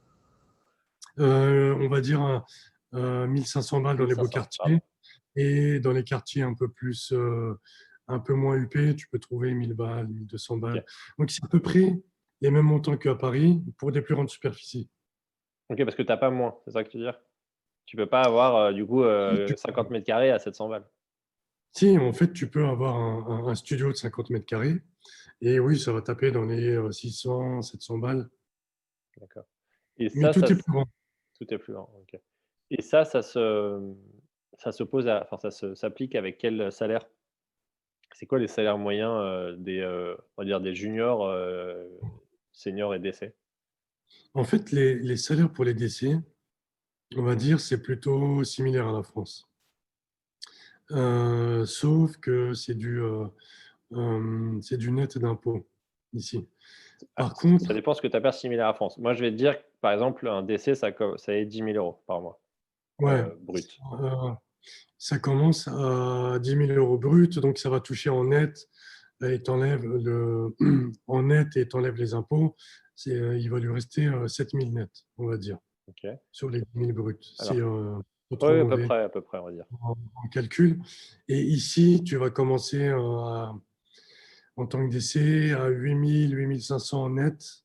On va dire 1500 balles dans les beaux 1500, pardon. quartiers. Et dans les quartiers un peu plus, un peu moins huppés, tu peux trouver 1000 balles, 1200 balles. OK. Donc, c'est à peu près les mêmes montants qu'à Paris pour des plus grandes superficies. OK, parce que tu as pas moins, c'est ça que tu veux dire? Tu peux pas avoir, du coup, Si, 50 m² à 700 balles? si, en fait, tu peux avoir un studio de 50 mètres carrés. Et oui, ça va taper dans les 600, 700 balles. D'accord, et Mais ça tout est s plus grand. tout est plus grand, OK, et ça se pose à enfin, ça s'applique avec quel salaire? C'est quoi les salaires moyens, on va dire des juniors, seniors et DC? En fait, les salaires pour les décès, on va dire, c'est plutôt similaire à la France. Sauf que c'est du net d'impôt ici. Ah, Par ça contre, dépend ce que tu appelles similaire à France. Moi, je vais te dire que, par exemple, un décès, ça est 10 000 € par mois, ouais, brut. euh, ça commence à 10 000 € brut, donc ça va toucher en net et t'enlèves en net et t'enlèves les impôts. il va lui rester 7 000 net, on va dire, OK. sur les 10 000 bruts. C'est Alors pas trop oui, mauvais à peu près, on va dire. en calcul. Et ici, tu vas commencer en tant que DC à 8 000, 8 500 net,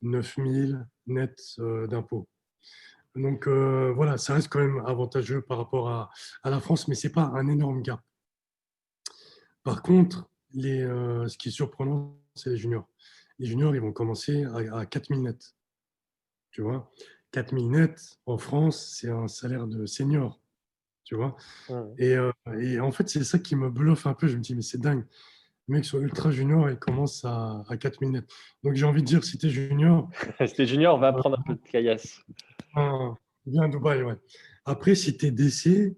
9 000 net d'impôts. Donc voilà, ça reste quand même avantageux par rapport à la France, mais c'est pas un énorme gap. Par contre, ce qui est surprenant, c'est les juniors. Les juniors, ils vont commencer à 4 000 net. Tu vois, 4 000 net en France, c'est un salaire de senior. Tu vois, Mmh. et en fait, c'est ça qui me bluffe un peu. Je me dis, mais c'est dingue. Les mecs sont ultra juniors et commencent à 4 000 net. Donc j'ai envie de dire, si tu es junior, Si tu junior, va prendre un peu de caillasse. viens à Dubaï. Ouais. Après, si tu es DC,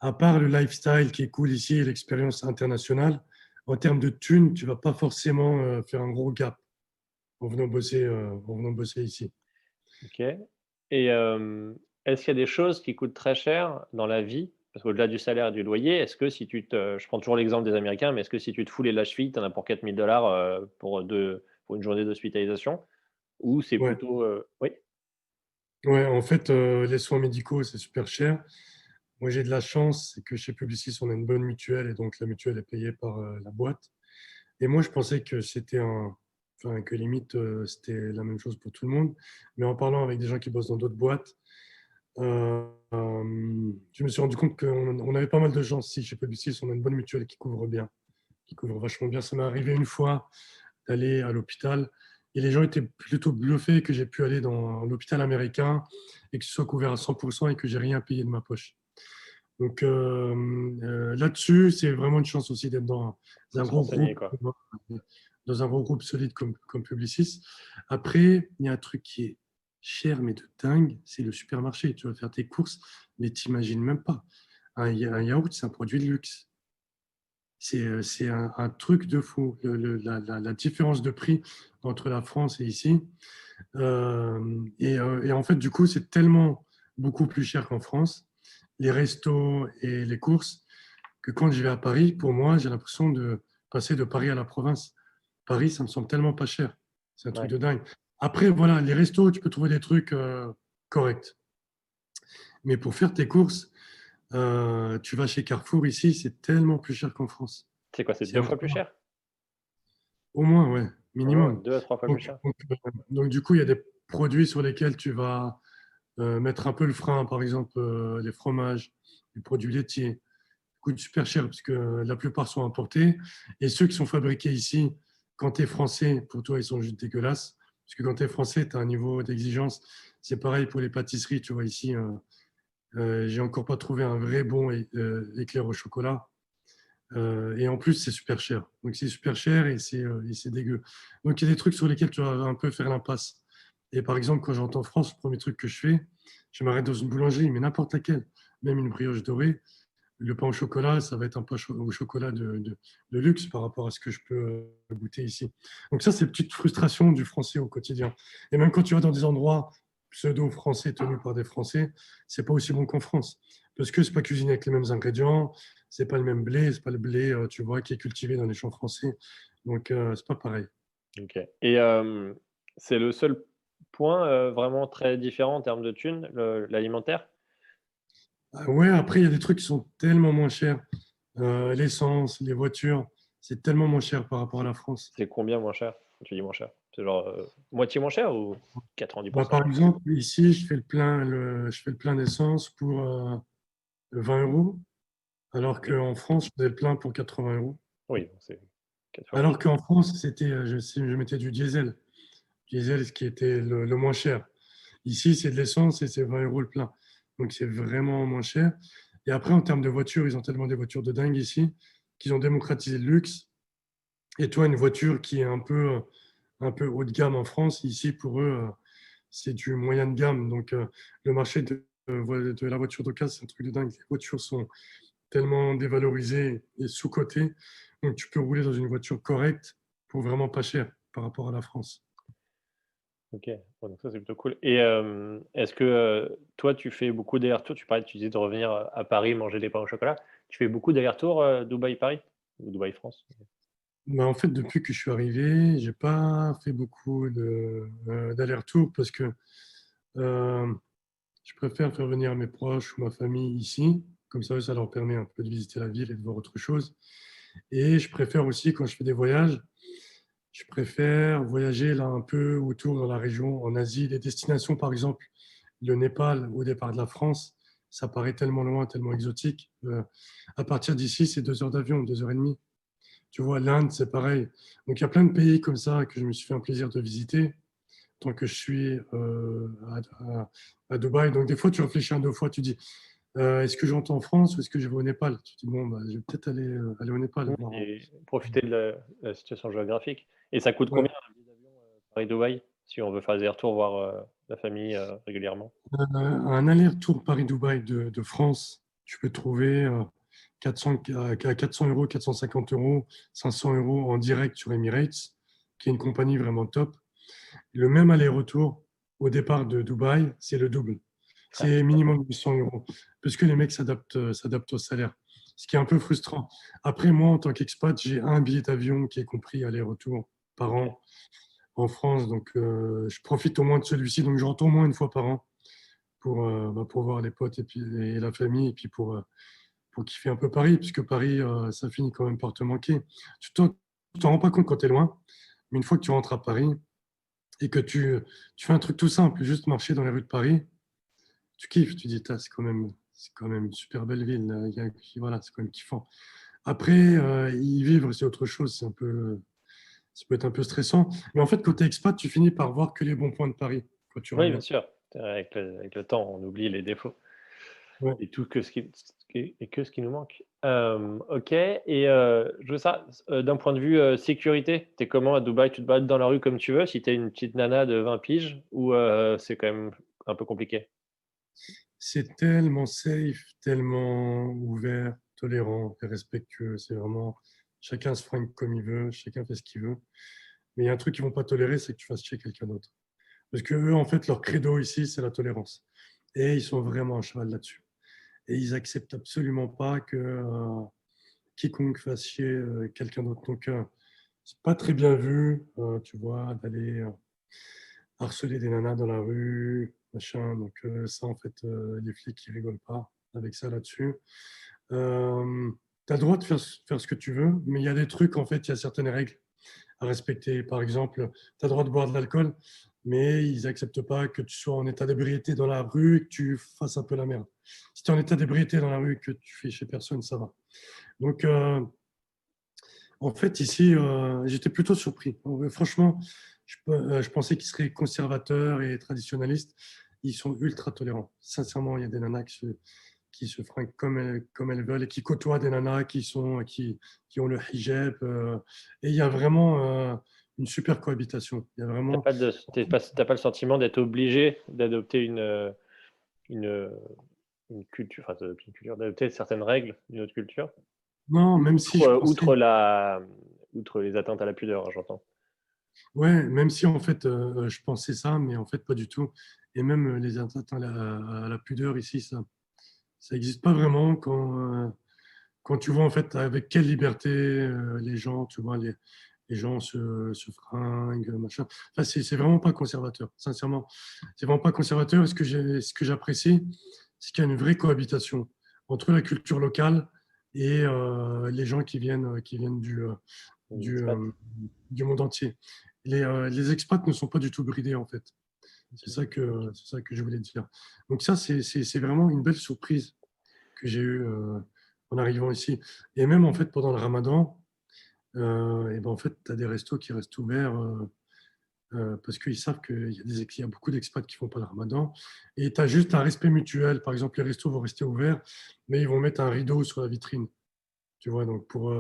à part le lifestyle qui est cool ici et l'expérience internationale, en termes de thunes, tu vas pas forcément faire un gros gap en venant bosser ici. OK et est-ce qu'il y a des choses qui coûtent très cher dans la vie? Parce qu'au-delà du salaire et du loyer, est-ce que si tu te je prends toujours l'exemple des Américains, mais est-ce que si tu te fous les la cheville, tu en as pour 4 000 pour une journée d'hospitalisation? Ou c'est Ouais, plutôt, oui? ouais, en fait, les soins médicaux, c'est super cher. Moi, j'ai de la chance, c'est que chez Publicis, on a une bonne mutuelle et donc la mutuelle est payée par la boîte. Et moi, je pensais que enfin, que limite, c'était la même chose pour tout le monde. Mais en parlant avec des gens qui bossent dans d'autres boîtes, je me suis rendu compte qu'on avait pas mal de gens ici chez Publicis. On a une bonne mutuelle qui couvre bien, qui couvre vachement bien. Ça m'est arrivé une fois d'aller à l'hôpital et les gens étaient plutôt bluffés que j'ai pu aller dans l'hôpital américain et que ce soit couvert à 100% et que j'ai rien payé de ma poche. Donc là-dessus, c'est vraiment une chance aussi d'être dans Faut un se gros renseigner, groupe, quoi. dans un gros groupe solide comme Publicis. Après, il y a un truc qui est cher mais de dingue, c'est le supermarché. Tu vas faire tes courses, mais t'imagines même pas. Un yaourt, c'est un produit de luxe. C'est un truc de fou. La différence de prix entre la France et ici. Et en fait, du coup, c'est tellement beaucoup plus cher qu'en France, les restos et les courses, que quand je vais à Paris, pour moi, j'ai l'impression de passer de Paris à la province. Paris, ça me semble tellement pas cher. C'est un truc Ouais. de dingue. Après, voilà, les restos, tu peux trouver des trucs corrects. Mais pour faire tes courses, tu vas chez Carrefour ici, c'est tellement plus cher qu'en France. C'est quoi, c'est C'est 2 fois plus incroyable. cher? Au moins, ouais, Vraiment minimum. 2 à 3 fois plus Donc, cher? donc, du coup, il y a des produits sur lesquels tu vas mettre un peu le frein, par exemple les fromages, les produits laitiers, coûtent super cher parce que la plupart sont importés. Et ceux qui sont fabriqués ici, quand tu es français, pour toi, ils sont juste dégueulasses. Parce que quand tu es français, tu as un niveau d'exigence. C'est pareil pour les pâtisseries, tu vois, ici, j'ai encore pas trouvé un vrai bon éclair au chocolat. Et en plus, c'est super cher. Donc, c'est super cher et c'est dégueu. Donc, il y a des trucs sur lesquels tu vas un peu faire l'impasse. Et par exemple, quand j'entends France, le premier truc que je fais, je m'arrête dans une boulangerie, mais n'importe laquelle, même une brioche dorée. Le pain au chocolat, ça va être un pain au chocolat de luxe par rapport à ce que je peux goûter ici. Donc, ça, c'est une petite frustration du français au quotidien. Et même quand tu vas dans des endroits pseudo-français tenus par des Français, c'est pas aussi bon qu'en France. Parce que c'est pas cuisiné avec les mêmes ingrédients, c'est pas le même blé, c'est pas le blé, tu vois, qui est cultivé dans les champs français. Donc, c'est pas pareil. OK et c'est le seul point, vraiment très différent en termes de thunes, l'alimentaire? Ah ouais, après, il y a des trucs qui sont tellement moins chers. L'essence, les voitures, c'est tellement moins cher par rapport à la France. C'est combien moins cher? Quand tu dis moins cher? C'est genre, moitié moins cher ou 90 Bah, moins par cher? exemple, ici, je fais le plein d'essence pour 20 euros, alors Oui. qu'en France, je faisais le plein pour 80 euros. Oui, donc c'est 4 fois plus. Alors qu'en France, je mettais du diesel. Diesel, ce qui était le moins cher. Ici, c'est de l'essence et c'est 20 euros le plein. Donc, c'est vraiment moins cher. Et après, en termes de voitures, ils ont tellement des voitures de dingue ici qu'ils ont démocratisé le luxe. Et toi, une voiture qui est un peu haut de gamme en France, ici, pour eux, c'est du moyen de gamme. Donc, le marché de la voiture d'occasion, c'est un truc de dingue. Les voitures sont tellement dévalorisées et sous-cotées. Donc, tu peux rouler dans une voiture correcte pour vraiment pas cher par rapport à la France. OK, ouais, donc ça, c'est plutôt cool et est-ce que, toi, tu fais beaucoup d'allers-retours? Tu disais de revenir, à Paris manger des pains au chocolat. Tu fais beaucoup d'allers-retours, Dubaï-Paris? Ou Dubaï-France? Bah, en fait, depuis que je suis arrivé, j'ai pas fait beaucoup d'allers-retours parce que euh, je préfère faire venir mes proches ou ma famille ici. Comme ça leur permet un peu de visiter la ville et de voir autre chose. Et je préfère aussi, quand je fais des voyages, je préfère voyager là un peu autour dans la région, en Asie, des destinations, par exemple, le Népal au départ de la France, ça paraît tellement loin, tellement exotique. À partir d'ici, c'est 2 heures d'avion, 2 heures et demie. Tu vois, l'Inde, c'est pareil. Donc, il y a plein de pays comme ça que je me suis fait un plaisir de visiter tant que je suis à Dubaï. Donc, des fois, tu réfléchis 2 fois, tu dis, est-ce que je rentre en France ou est-ce que je vais au Népal? Tu dis, bon, bah, je vais peut-être aller au Népal. Voir. Et profiter de la situation géographique. Et ça coûte Ouais. combien un billet d'avion Paris-Dubaï si on veut faire des retours voir la famille régulièrement? Un aller-retour Paris-Dubaï de France, tu peux trouver 400, à 400 euros, 450 euros, 500 euros en direct sur Emirates, qui est une compagnie vraiment top. Le même aller-retour au départ de Dubaï, c'est le double. Ah, C'est minimum 800 euros, parce que les mecs s'adaptent au salaire, ce qui est un peu frustrant. Après, moi, en tant qu'expat, j'ai un billet d'avion qui est compris aller-retour par ok. an en France, donc je profite au moins de celui-ci, donc je rentre au moins une fois par an pour voir les potes et, puis, et la famille, et puis pour kiffer un peu Paris, puisque Paris, ça finit quand même par te manquer. Tu t'en rends pas compte quand tu es loin, mais une fois que tu rentres à Paris et que tu fais un truc tout simple, juste marcher dans les rues de Paris, tu kiffes, tu dis, c'est quand même une super belle ville, voilà, c'est quand même kiffant. Après, y vivre, c'est autre chose, ça peut être un peu stressant. Mais en fait, quand tu es expat, tu finis par voir que les bons points de Paris quand tu Oui, bien reviens. sûr. Avec le temps, on oublie les défauts Ouais. et tout que ce qui nous manque. Ok. Et je veux ça, d'un point de vue sécurité, t'es comment à Dubaï? Tu te balades dans la rue comme tu veux si t'es une petite nana de 20 piges ou c'est quand même un peu compliqué? C'est tellement safe, tellement ouvert, tolérant et respectueux. C'est vraiment chacun se fringue comme il veut, chacun fait ce qu'il veut. Mais il y a un truc qu'ils vont pas tolérer, c'est que tu fasses chier quelqu'un d'autre. Parce que eux, en fait, leur credo ici, c'est la tolérance. Et ils sont vraiment à cheval là-dessus. Et ils acceptent absolument pas que quiconque fasse chier quelqu'un d'autre. Donc, c'est pas très bien vu, tu vois, d'aller harceler des nanas dans la rue, machin. Donc, ça, en fait, les flics, ils rigolent pas avec ça là-dessus. Tu as le droit de faire ce que tu veux, mais il y a des trucs, en fait, il y a certaines règles à respecter. Par exemple, tu as le droit de boire de l'alcool, mais ils n'acceptent pas que tu sois en état d'ébriété dans la rue et que tu fasses un peu la merde. Si tu es en état d'ébriété dans la rue et que tu fais chez personne, ça va. Donc, en fait, ici, j'étais plutôt surpris. Franchement, je pensais qu'ils seraient conservateurs et traditionnalistes. Ils sont ultra tolérants. Sincèrement, il y a des nanas qui se fringuent comme elles veulent et qui côtoient des nanas qui ont le hijab. Et il y a vraiment une super cohabitation. Il y a T'as vraiment. pas t'as pas le sentiment d'être obligé d'adopter une, une culture, enfin, d'adopter une culture, d'adopter certaines règles d'une autre culture? Non, même si je Outre, pensais. outre les atteintes à la pudeur, hein, j'entends. Ouais, même si en fait je pensais ça, mais en fait pas du tout. Et même les atteintes à la pudeur ici, ça n'existe pas vraiment quand tu vois en fait avec quelle liberté les gens, tu vois, les gens se fringuent, machin. Enfin, c'est vraiment pas conservateur, sincèrement. C'est vraiment pas conservateur. Et ce que j'apprécie, c'est qu'il y a une vraie cohabitation entre la culture locale et les gens qui viennent Les du, expats. euh, du monde entier. Les expats ne sont pas du tout bridés, en fait. C'est ça que je voulais dire. Donc ça, c'est vraiment une belle surprise que j'ai eue en arrivant ici. Et même, en fait, pendant le ramadan, et ben, en fait, tu as des restos qui restent ouverts parce qu'ils savent qu'il y a beaucoup d'expats qui font pas le ramadan. Et tu as juste un respect mutuel. Par exemple, les restos vont rester ouverts, mais ils vont mettre un rideau sur la vitrine. Tu vois, donc Pour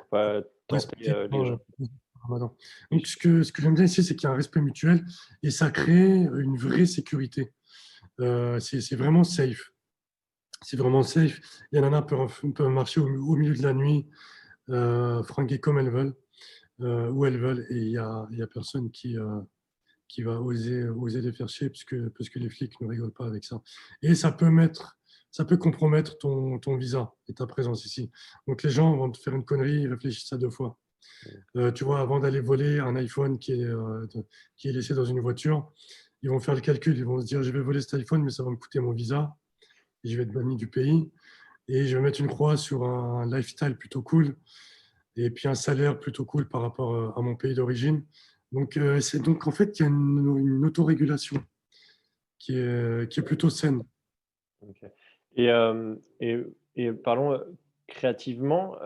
pas tenter respecter les gens. le ramadan. Donc, ce que j'aime bien ici, c'est qu'il y a un respect mutuel et ça crée une vraie sécurité. C'est vraiment safe. C'est vraiment safe. Les nanas peuvent marcher au milieu de la nuit, fringuer comme elles veulent, où elles veulent, et il y a personne qui va oser les faire chier parce que les flics ne rigolent pas avec ça. Et ça peut compromettre ton visa et ta présence ici. Donc les gens vont te faire une connerie, ils réfléchissent à 2 fois. Tu vois, avant d'aller voler un iPhone qui est laissé dans une voiture, ils vont faire le calcul. Ils vont se dire, je vais voler cet iPhone, mais ça va me coûter mon visa. Et je vais être banni du pays. Et je vais mettre une croix sur un lifestyle plutôt cool. Et puis un salaire plutôt cool par rapport à mon pays d'origine. Donc en fait, il y a une autorégulation qui est plutôt saine. OK. Et hem et parlons, créativement,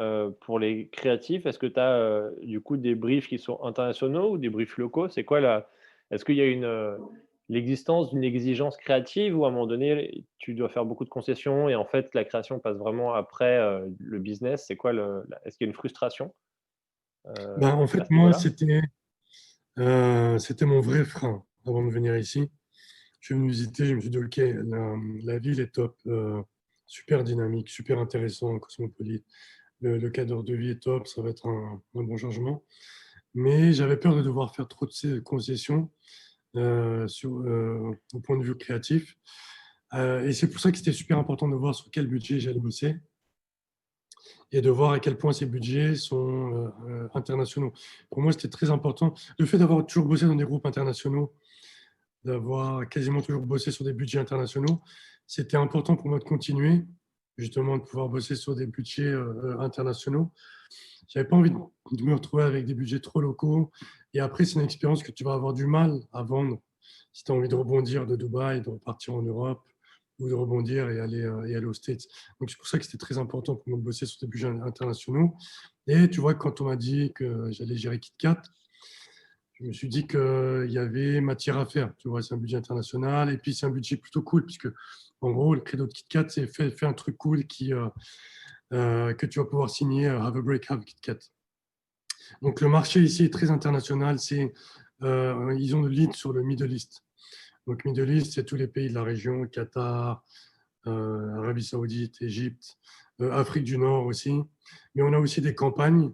pour les créatifs, est-ce que tu as, du coup, des briefs qui sont internationaux ou des briefs locaux? C'est quoi la est-ce qu'il y a l'existence d'une exigence créative ou à un moment donné, tu dois faire beaucoup de concessions et en fait, la création passe vraiment après, le business? C'est quoi est-ce qu'il y a une frustration, Ben, en à fait, ce moi, niveau-là? c'était mon vrai frein avant de venir ici. Je suis venu visiter, je me suis dit, OK, la ville est top, super dynamique, super intéressant, cosmopolite. Le cadre de vie est top, ça va être un bon changement. Mais j'avais peur de devoir faire trop de ces concessions au point de vue créatif. Et c'est pour ça que c'était super important de voir sur quel budget j'allais bosser et de voir à quel point ces budgets sont internationaux. Pour moi, c'était très important. Le fait d'avoir toujours bossé dans des groupes internationaux, d'avoir quasiment toujours bossé sur des budgets internationaux, c'était important pour moi de continuer, justement de pouvoir bosser sur des budgets internationaux. J'avais pas envie de me retrouver avec des budgets trop locaux. Et après, c'est une expérience que tu vas avoir du mal à vendre si tu as envie de rebondir de Dubaï, de repartir en Europe ou de rebondir et aller aux States. Donc, c'est pour ça que c'était très important pour moi de bosser sur des budgets internationaux. Et tu vois, quand on m'a dit que j'allais gérer KitKat, je me suis dit qu'il y avait matière à faire. Tu vois, c'est un budget international et puis c'est un budget plutôt cool puisque, en gros, le credo de KitKat, c'est fait un truc cool que tu vas pouvoir signer Have a Break, Have a KitKat. Donc le marché ici est très international. Ils ont le lead sur le Middle East. Donc Middle East, c'est tous les pays de la région, Qatar, Arabie Saoudite, Égypte, Afrique du Nord aussi. Mais on a aussi des campagnes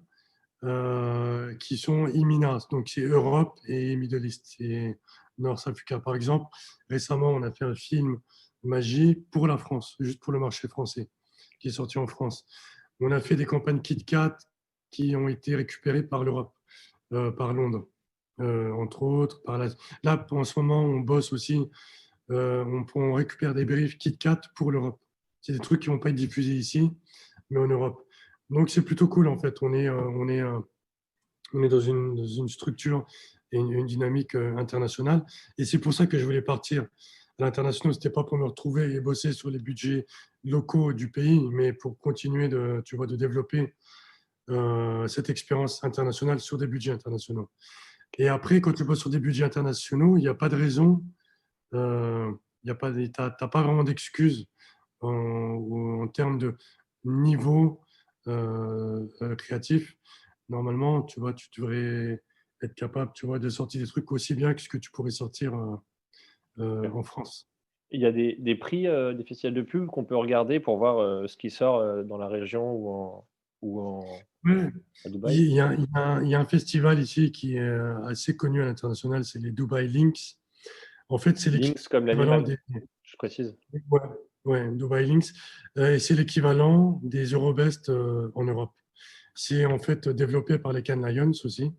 qui sont IMINA, donc c'est Europe et Middle East. C'est North Africa, par exemple. Récemment, on a fait un film magie pour la France, juste pour le marché français, qui est sorti en France. On a fait des campagnes KitKat qui ont été récupérées par l'Europe, par Londres, entre autres. Là, en ce moment, on bosse aussi, on récupère des briefs KitKat pour l'Europe. C'est des trucs qui ne vont pas être diffusés ici, mais en Europe. Donc, c'est plutôt cool, en fait. On est dans une structure et une dynamique internationale. Et c'est pour ça que je voulais partir à l'international. Ce n'était pas pour me retrouver et bosser sur les budgets locaux du pays, mais pour continuer tu vois, de développer cette expérience internationale sur des budgets internationaux. Et après, quand tu bosses sur des budgets internationaux, il n'y a pas de raison, tu n'as pas vraiment d'excuses en termes de niveau créatif. Normalement, tu vois, tu devrais être capable, tu vois, de sortir des trucs aussi bien que ce que tu pourrais sortir en France. Il y a des prix, des festivals de pub qu'on peut regarder pour voir, ce qui sort, dans la région ou Ouais. à Dubaï? Il y a un festival ici qui est assez connu à l'international, c'est les Dubai Links. En fait, c'est Lynx comme l'équivalent l'animal, des, je précise. ouais, ouais, Dubai Links. Et c'est l'équivalent des Eurobest en Europe. C'est en fait développé par les Cannes Lions aussi.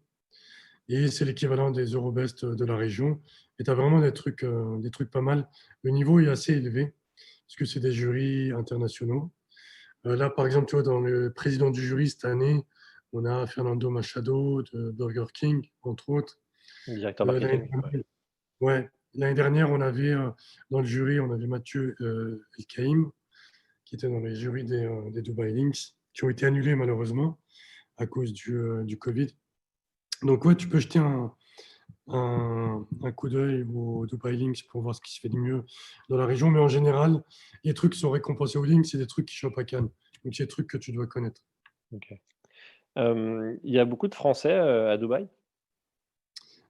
Et c'est l'équivalent des Eurobest de la région. Et tu as vraiment des trucs pas mal. Le niveau est assez élevé, parce que c'est des jurys internationaux. Là, par exemple, tu vois, dans le président du jury cette année, on a Fernando Machado de Burger King, entre autres. Directeur L'année marketing, ouais. dernière, ouais, l'année dernière, on avait dans le jury, on avait Mathieu El-Kaïm, qui était dans les jurys des Dubai Links, qui ont été annulés malheureusement à cause du Covid. Donc, ouais, tu peux jeter un coup d'œil au Dubai Links pour voir ce qui se fait de mieux dans la région. Mais en général, les trucs qui sont récompensés au Links, c'est des trucs qui chopent à Cannes. Donc, c'est des trucs que tu dois connaître. OK. Il y a beaucoup de Français, à Dubaï?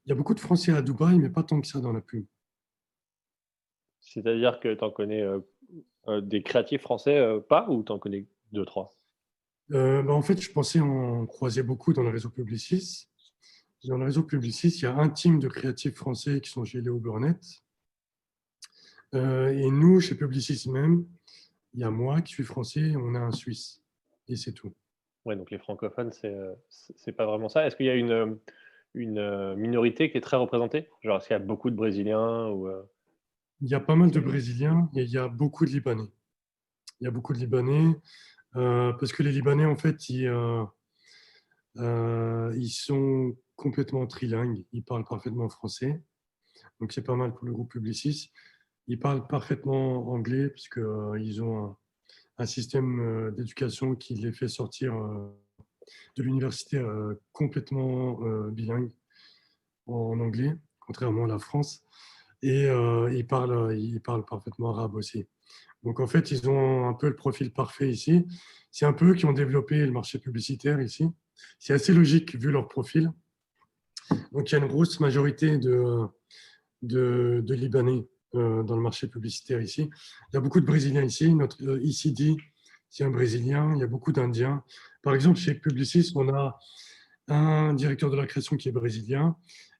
Il y a beaucoup de Français à Dubaï, mais pas tant que ça dans la pub. C'est-à-dire que tu en connais, des créatifs français, pas ou tu en connais deux trois. Bah, en fait, je pensais en croiser beaucoup dans le réseau Publicis. Dans le réseau Publicis, il y a un team de créatifs français qui sont chez Léo Burnett. Et nous, chez Publicis même, il y a moi qui suis français, on a un Suisse. Et c'est tout. Ouais, donc les francophones, c'est pas vraiment ça. Est-ce qu'il y a une, minorité qui est très représentée? Genre, est-ce qu'il y a beaucoup de Brésiliens ou, Il y a pas mal de Brésiliens et il y a beaucoup de Libanais. Il y a beaucoup de Libanais parce que les Libanais, en fait, ils sont complètement trilingues. Ils parlent parfaitement français. Donc, c'est pas mal pour le groupe Publicis. Ils parlent parfaitement anglais puisqu'ils ont un système d'éducation qui les fait sortir de l'université complètement bilingue en anglais, contrairement à la France. Et ils parlent parfaitement arabe aussi. Donc en fait, ils ont un peu le profil parfait ici. C'est un peu eux qui ont développé le marché publicitaire ici. C'est assez logique vu leur profil. Donc il y a une grosse majorité de Libanais dans le marché publicitaire ici. Il y a beaucoup de Brésiliens ici. Notre ECD, c'est un Brésilien. Il y a beaucoup d'Indiens. Par exemple, chez Publicis, on a un directeur de la création qui est brésilien.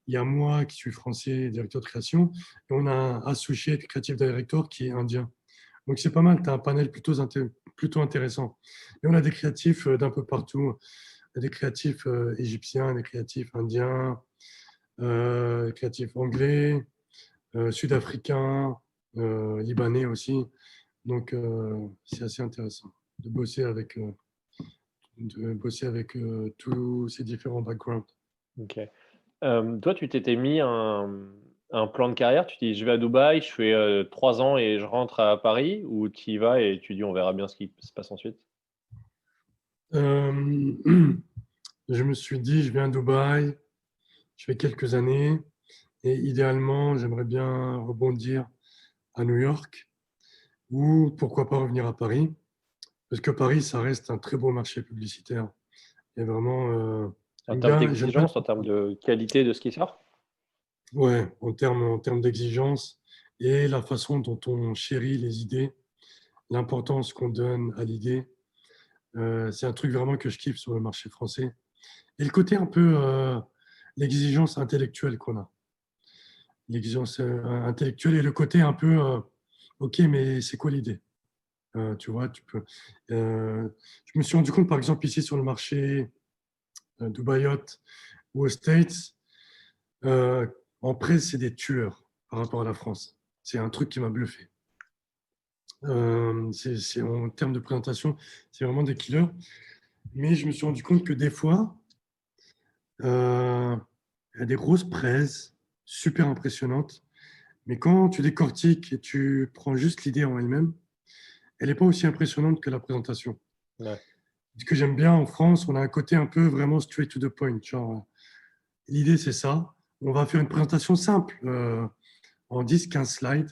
Il y a moi qui suis français, directeur de création. Et on a un associé creative director qui est indien. Donc c'est pas mal, tu as un panel plutôt intéressant. Et on a des créatifs d'un peu partout, des créatifs égyptiens, des créatifs indiens, des créatifs anglais, sud-africains, libanais aussi. Donc c'est assez intéressant de bosser avec tous ces différents backgrounds. OK. Toi, tu t'étais mis un plan de carrière? Tu dis: «Je vais à Dubaï, je fais, 3 ans et je rentre à Paris», ou tu y vas et tu dis: «On verra bien ce qui se passe ensuite»? Euh, je me suis dit, je viens à Dubaï, je fais quelques années et idéalement, j'aimerais bien rebondir à New York ou pourquoi pas revenir à Paris. Parce que Paris, ça reste un très beau marché publicitaire. Et vraiment, En termes j'aime bien, d'exigence, en termes de qualité de ce qui sort? ouais, en termes d'exigence et la façon dont on chérit les idées, l'importance qu'on donne à l'idée. C'est un truc vraiment que je kiffe sur le marché français. Et le côté un peu, l'exigence intellectuelle qu'on a. L'exigence intellectuelle et le côté un peu, ok, mais c'est quoi l'idée? Tu vois, je me suis rendu compte, par exemple, ici sur le marché Dubaï ou aux States, euh, en presse, c'est des tueurs par rapport à la France. C'est un truc qui m'a bluffé. En termes de présentation, c'est vraiment des killers. Mais je me suis rendu compte que des fois, euh, il y a des grosses presses super impressionnantes. Mais quand tu décortiques et tu prends juste l'idée en elle-même, elle n'est pas aussi impressionnante que la présentation. Ouais. Ce que j'aime bien en France, on a un côté un peu vraiment straight to the point. Genre, l'idée, c'est ça. On va faire une présentation simple en 10-15 slides,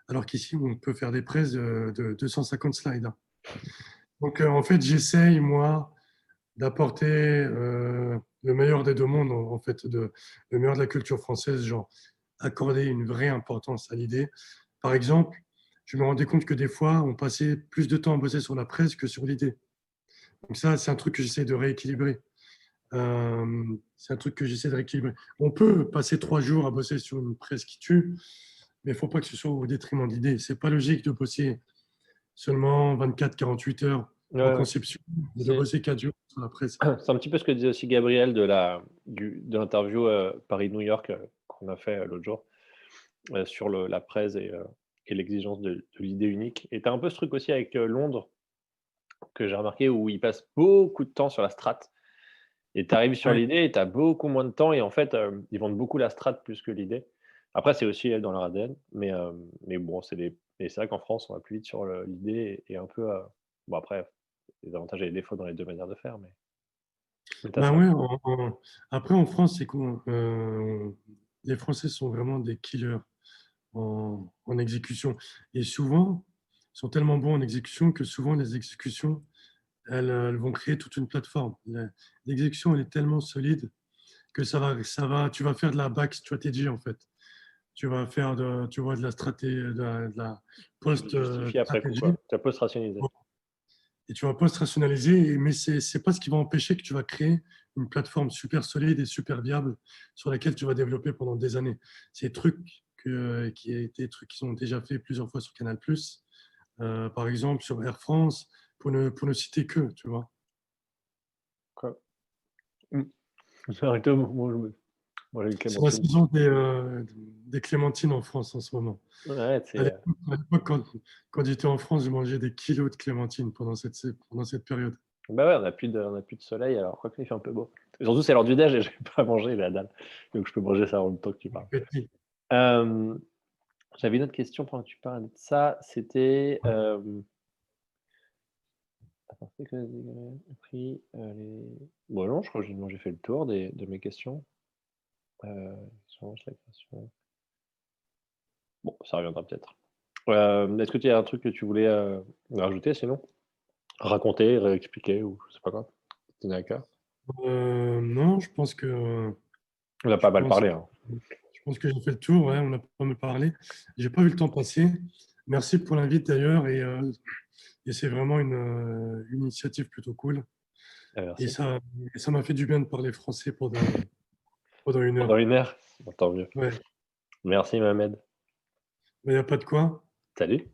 alors qu'ici, on peut faire des presses de 250 slides. Hein. Donc, en fait, j'essaye, moi, d'apporter le meilleur des deux mondes, en fait, le meilleur de la culture française, genre accorder une vraie importance à l'idée. Par exemple, je me rendais compte que des fois, on passait plus de temps à bosser sur la presse que sur l'idée. Donc ça, c'est un truc que j'essaie de rééquilibrer. C'est un truc que j'essaie de rééquilibrer. On peut passer 3 jours à bosser sur une presse qui tue, mais il ne faut pas que ce soit au détriment de l'idée. C'est pas logique de bosser seulement 24-48 heures Ouais, en ouais. conception, mais de C'est bosser 4 jours sur la presse. c'est un petit peu ce que disait aussi Gabriel de l'interview, Paris-New York, qu'on a fait, l'autre jour, sur la presse et l'exigence de l'idée unique. Et tu as un peu ce truc aussi avec, Londres, que j'ai remarqué, où ils passent beaucoup de temps sur la strat. Et tu arrives sur Ouais. l'idée et tu as beaucoup moins de temps, et en fait, ils vendent beaucoup la strat plus que l'idée. Après, c'est aussi, dans leur ADN, mais bon, c'est vrai qu'en France, on va plus vite sur l'idée, et un peu, bon, après, les avantages et les défauts dans les 2 manières de faire, mais tu as Ben ça. ouais, après en France, les Français sont vraiment des killers en exécution. Et souvent, ils sont tellement bons en exécution que souvent les exécutions, elles vont créer toute une plateforme. L'exécution, elle est tellement solide que tu vas faire de la back strategy en fait. Tu vois, de la stratégie, de la Tu justifies après coup, post-stratégie, quoi. Tu peux se rationaliser. et tu vas post-rationaliser, mais c'est pas ce qui va empêcher que tu vas créer une plateforme super solide et super viable sur laquelle tu vas développer pendant des années. C'est des trucs des trucs qui sont déjà faits plusieurs fois sur Canal+, par exemple sur Air France, pour ne citer que, tu vois. Mmh. Directement, moi, les C'est la clémentines. saison des clémentines en France en ce moment. Ouais, À c'est, l'époque, quand j'étais en France, je mangeais des kilos de clémentines pendant cette période. bah, ouais, on a plus de soleil, alors quoique il fait un peu beau. Et surtout, c'est l'heure du déj et j'ai pas mangé, la dalle. Donc je peux manger ça en même temps que tu Bon parles. appétit. Hem, J'avais une autre question pendant que tu parlais de ça, c'était, attends, c'est quoi appris, les bon non, je crois que j'ai fait le tour de mes questions. Change la question. Bon, ça reviendra peut-être. Est-ce que tu as un truc que tu voulais, rajouter sinon? Raconter, réexpliquer ou je sais pas quoi? Qui tenait à cœur? Non, je pense que On a je pas mal pense parlé, hein. je pense que j'ai fait le tour, ouais, on a pas mal parlé. J'ai pas vu le temps passer. Merci pour l'invite d'ailleurs et c'est vraiment une initiative plutôt cool et Merci. ça m'a fait du bien de parler français pendant 1 Pendant heure. 1 heure? Bon, tant mieux. Ouais, Merci Mohamed. mais il y a pas de quoi. Salut.